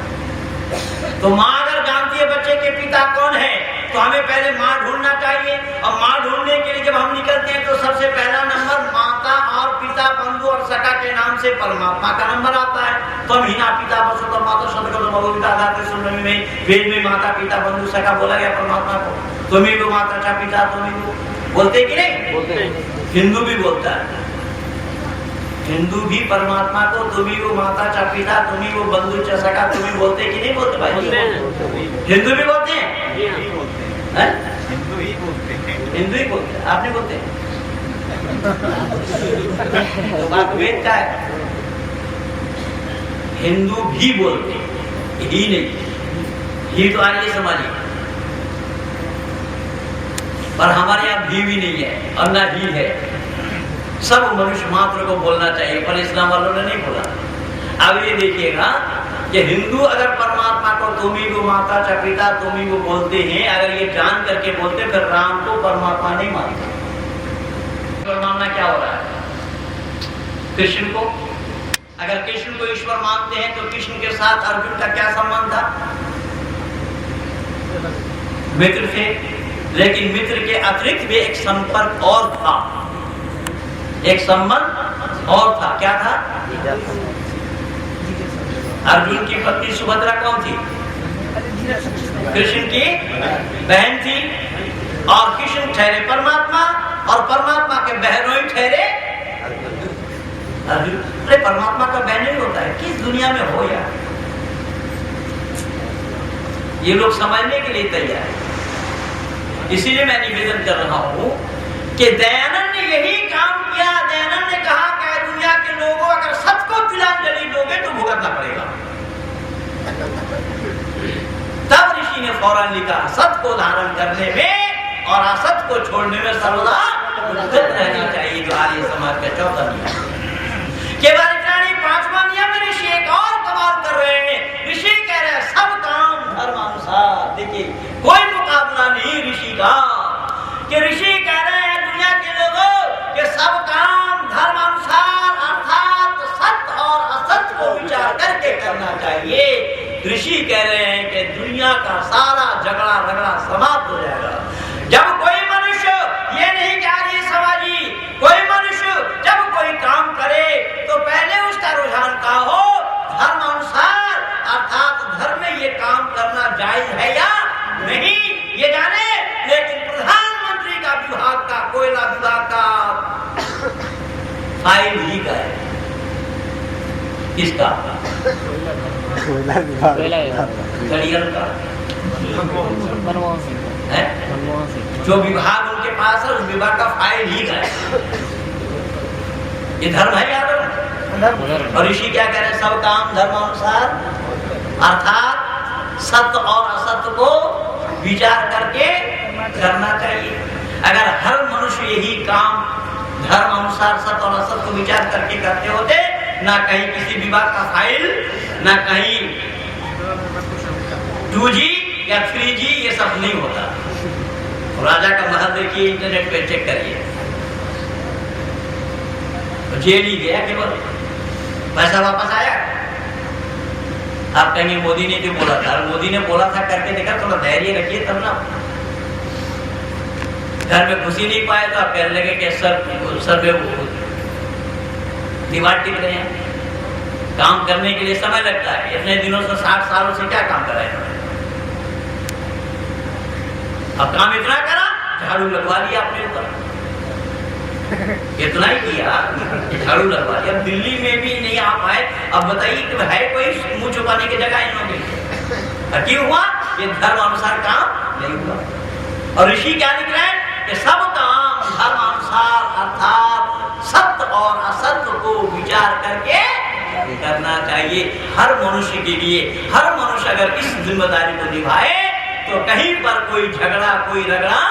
तो माँ अगर जानती है बच्चे के पिता कौन है, तो हमें पहले माँ ढूंढना चाहिए। और माँ ढूंढने के लिए जब हम निकलते हैं तो सबसे पहला नंबर माता और पिता, बंधु और सखा के नाम से परमात्मा का नंबर आता है। तो हम हिना पिता बसो तो माता शब्द में वेद में माता पिता बंधु सखा बोला गया परमात्मा को। तुम्हें को माता चा पिता, तुम्हें को बोलते कि नहीं? बोलते हैं। हिंदू भी बोलता है। हिंदू भी परमात्मा को तुम ही वो माता चा पिता, तुम ही वो बंधु चा सखा, तुम ही बोलते कि नहीं बोलते भाई? हिंदू भी बोलते हैं, हैं? हिंदू ही बोलते हैं, आप नहीं बोलते? तो बात वेद का है, हिंदू भी बोलते हैं, ही नहीं, ही तो आर्य समाजी, पर हमारे यहाँ भी नहीं है और ना ही है। सब मनुष्य मात्र को बोलना चाहिए, पर इस्लाम वालों ने नहीं बोला। अब ये देखिएगा कि हिंदू अगर परमात्मा को तुम ही को माता चा पिता, तुम ही को बोलते हैं, अगर ये जान करके बोलते फिर राम को परमात्मा नहीं मानते। मानना क्या हो रहा है? कृष्ण को, अगर कृष्ण को ईश्वर मानते हैं तो कृष्ण के साथ अर्जुन का क्या संबंध था? मित्र थे, लेकिन मित्र के अतिरिक्त भी एक संपर्क और था, एक संबंध और था। क्या था? अर्जुन की पत्नी सुभद्रा कौन थी? कृष्ण की बहन थी, और कृष्ण ठहरे परमात्मा, और परमात्मा के बहनों ही ठहरे अर्जुन। अरे परमात्मा का बहन नहीं होता है, किस दुनिया में हो यार? ये लोग समझने के लिए तैयार है। इसीलिए मैं निवेदन कर रहा हूं कि दयानंद ने यही काम किया। दयानंद ने कहा कि दुनिया के लोगों, अगर सच को तिलांजलि दोगे तो भुगतना पड़ेगा। तब ऋषि ने फौरन लिखा, सत्य को धारण करने में और असत्य को छोड़ने में सर्वदा उद्यत रहना चाहिए, जो आर्य समाज का चौथा नियम। केवल पांचवा नियम में ऋषि एक और कमाल कर रहे हैं। ऋषि कह रहे हैं सब काम धर्मानुसार। देखिए कोई मुकाबला नहीं ऋषि का, कि ऋषि कह रहे हैं दुनिया के लोगों कि सब काम धर्मानुसार, अर्थात सत्य और असत्य को विचार करके करना चाहिए। ऋषि कह रहे हैं कि दुनिया का सारा झगड़ा रगड़ा समाप्त हो जाएगा जब कोई मनुष्य, ये नहीं कि आर्य समाजी, कोई मनुष्य जब कोई काम करे तो पहले उसका रुझान का हो धर्मानुसार, अर्थात धर्म में ये काम करना जायज है या नहीं ये जाने। लेकिन प्रधानमंत्री का विभाग का, कोयला विभाग का फाइल ही का है। किसका? घड़ियल का है? जो विभाग उनके पास है उस विभाग का फाइल ही का है। ये धर्म है याद रखो। और ऋषि क्या कह रहे हैं? सब काम धर्मानुसार, अर्थात सत्य और असत्य को विचार करके करना चाहिए। अगर हर मनुष्य यही काम धर्म अनुसार सत्य और असत्य को विचार करके करते होते, ना कहीं किसी विभाग का फाइल, ना कहीं 2G या 3G, ये सब नहीं होता। राजा का महल देखिए, इंटरनेट पे चेक करिए, जेल ही गया केवल, पैसा वापस आया। आप कहेंगे मोदी ने जो बोला था, मोदी ने बोला था करके देखा, थोड़ा धैर्य रखिए तब ना। घर में खुशी नहीं पाए तो आप कहने लगे कि सर पे दीवार टिक रहे हैं। काम करने के लिए समय लगता है। इतने दिनों से 60 सालों से क्या काम कर रहे हैं? अब काम इतना करा, झाड़ू लगवा लिया अपने ऊपर, इतना ही किया, झाड़ू लगवा लिया। दिल्ली में भी नहीं आ पाए। अब बताइए कि है कोई मुंह छुपाने की जगह इन्होंने? क्यों हुआ? ये धर्म अनुसार काम नहीं हुआ। और ऋषि क्या लिख रहे हैं कि सब काम धर्मानुसार, अर्थात सत्य और असत्य को विचार करके करना चाहिए। हर मनुष्य के लिए, हर मनुष्य अगर इस जिम्मेदारी को निभाए तो कहीं पर कोई झगड़ा, कोई रगड़ा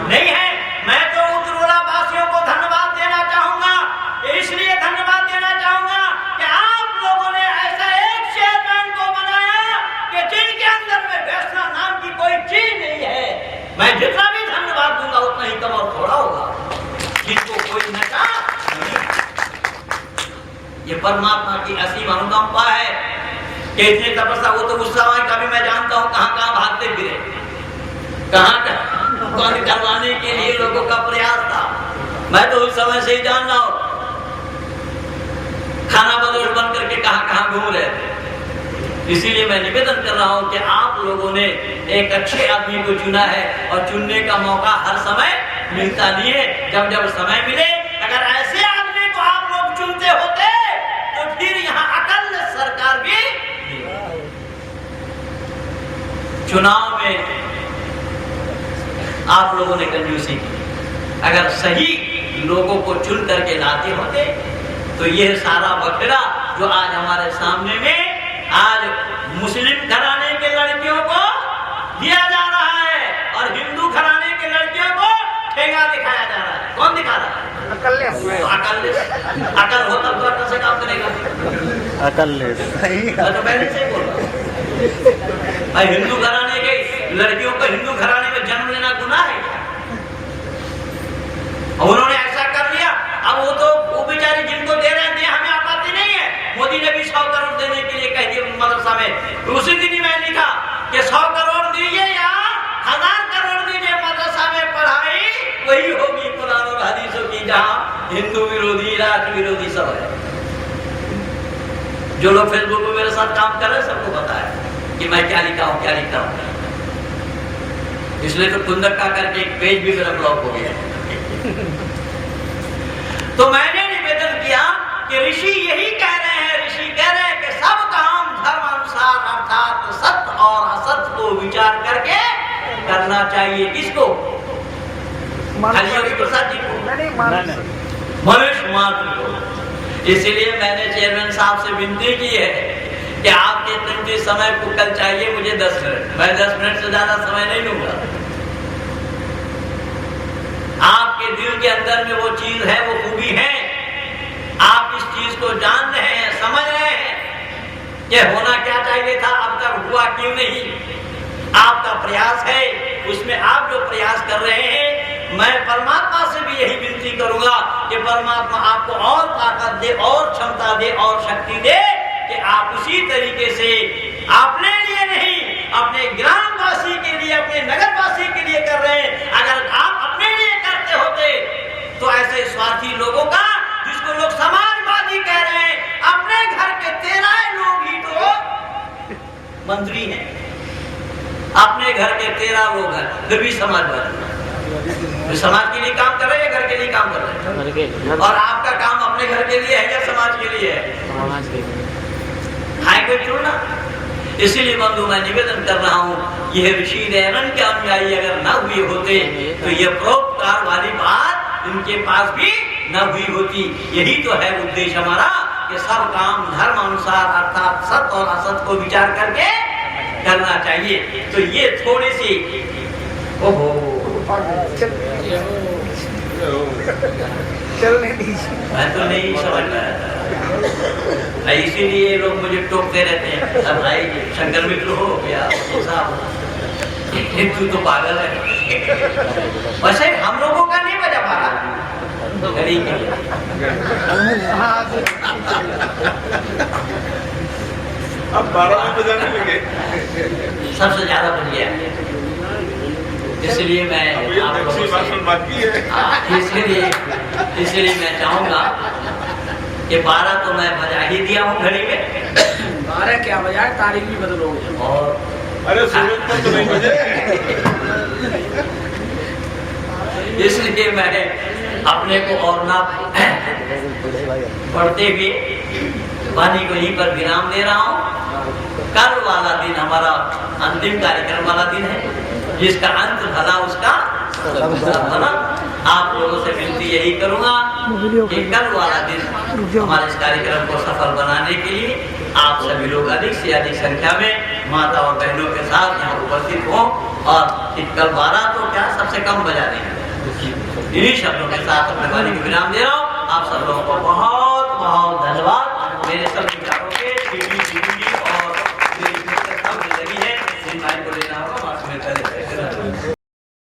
नहीं है। मैं तो उतरोला वासियों को धन्यवाद देना चाहूंगा, इसलिए धन्यवाद देना चाहूंगा कि आप लोगों ने ऐसा एक चेयरमैन को बनाया कि जिनके अंदर में वैष्णव नाम की कोई चीज नहीं है। मैं जितना भी धन्यवाद दूंगा उतना ही कम और थोड़ा होगा, जिनको कोई नशा नहीं। ये परमात्मा की असीम अनुकंपा है कि इतनी तपस्या। वो तो गुस्सा हुआ, कभी मैं जानता हूँ कहाँ कहाँ भागते फिरे, कहाँ करवाने के लिए लोगों का प्रयास था। मैं तो उस समय से ही जान रहा हूँ, खाना बदोश बन करके कहाँ घूम रहे थे। इसीलिए मैं निवेदन कर रहा हूँ कि आप लोगों ने एक अच्छे आदमी को चुना है, और चुनने का मौका हर समय मिलता नहीं है। जब जब समय मिले, अगर ऐसे आदमी को आप लोग चुनते हो चुनाव में आप लोगों ने कंजूसी की। अगर सही लोगों को चुन करके लाते होते तो यह सारा बखेड़ा जो आज हमारे सामने में आज मुस्लिम घराने के लड़कियों को दिया जा रहा है और हिंदू घराने के लड़कियों को ठेंगा दिखाया जा रहा है। कौन दिखा रहा है? अकल होता तो अकल से काम करेगा। अकल तो पहले से बोल रहा हिंदू घराने के लड़कियों को हिंदू घराने में जन्म लेना गुनाह है क्या? उन्होंने ऐसा कर लिया। अब वो बेचारे जिनको दे रहे हैं हमें आपत्ति नहीं है। मोदी ने भी 100 करोड़ देने के लिए कह दिया मदरसा में। तो उसी दिन ही मैं लिखा कि 100 करोड़ दीजिए या 1000 करोड़ दीजिए, मदरसा में पढ़ाई वही होगी कुरान और हदीसों की, जहाँ हिंदू विरोधी राष्ट्र विरोधी सब है। जो लोग फेसबुक पे मेरे साथ काम कर रहे हैं सबको पता है कि मैं क्या लिखा हूँ, क्या लिखा हूँ। इसलिए तो कुंदक्का करके एक पेज भी मेरा ब्लॉक हो गया। तो मैंने निवेदन किया कि ऋषि यही कह रहे हैं, ऋषि कह रहे हैं कि सब काम धर्म अनुसार अर्थात सत्य और असत्य को विचार करके करना चाहिए। किसको? हरियोगी प्रसाद जी को, मनुष्य मात्र को। इसलिए मैंने चेयरमैन साहब से विनती की है कि आपके कीमती समय को कल चाहिए मुझे 10 मिनट। मैं 10 मिनट से ज्यादा समय नहीं लूंगा। आपके दिल के अंदर में वो चीज है, वो खूबी है, आप इस चीज को जान रहे हैं, समझ रहे हैं कि होना क्या चाहिए था, अब तक हुआ क्यों नहीं। आपका प्रयास है, उसमें आप जो प्रयास कर रहे हैं, मैं परमात्मा से भी यही विनती करूंगा कि परमात्मा आपको और ताकत दे और क्षमता दे और शक्ति दे कि आप उसी तरीके से अपने लिए नहीं, अपने ग्रामवासी के लिए, अपने नगरवासी के लिए कर रहे हैं। अगर आप अपने लिए करते होते तो ऐसे स्वार्थी लोगों का, जिसको लोग समाजवादी कह रहे हैं, अपने घर के 13 लोग ही तो मंत्री हैं, अपने घर के 13 लोग हैं, फिर भी समाजवादी। तो समाज के लिए काम कर रहे हैं या घर के लिए काम कर रहे हैं? और आपका काम अपने घर के लिए है या समाज के लिए है? समाज के लिए है कोई चुनना। इसीलिए बंधु मैं निवेदन कर रहा हूँ, यह ऋषि दयानंद के अनुयायी अगर न हुए होते तो यह परोपकार वाली बात इनके पास भी न हुई होती। यही तो है उद्देश्य हमारा कि सब काम धर्म अनुसार अर्थात सत्य और असत्य को विचार करके करना चाहिए। तो ये थोड़ी सी ओहो मैं तो नहीं समझ पाया था, इसीलिए लोग मुझे टोकते रहते हैं। अब भाई शंकर मित्र हो या साहब, तू तो पागल है। वैसे हम लोगों का नहीं बजा पा रहा गरीब के लिए। अब 12 में बजाने लगे, सबसे ज्यादा बज गया। इसलिए मैं आप लोगों से इसलिए मैं चाहूंगा कि 12 तो मैं बजा ही दिया हूँ घड़ी में। 12 क्या बजाए, तारीख भी बदलोगे। और अरे सूरज पर तो नहीं बजे। इसलिए मैं अपने को और ना पढ़ते हुए वाणी को यहीं पर विराम दे रहा हूँ। कल वाला दिन हमारा अंतिम कार्यक्रम वाला दिन है, जिसका अंत भला उसका भला। आप लोगों से विनती यही करूंगा कि कल वाला दिन हमारे इस कार्यक्रम को सफल बनाने के लिए आप सभी लोग अधिक से अधिक संख्या में माता और बहनों के साथ यहाँ उपस्थित हों। और कल 12 तो क्या सबसे कम बजा देंगे। इन्हीं शब्दों के साथ अपने वाणी को विराम दे रहा हूँ। आप सब लोगों को बहुत बहुत धन्यवाद। मेरे सभी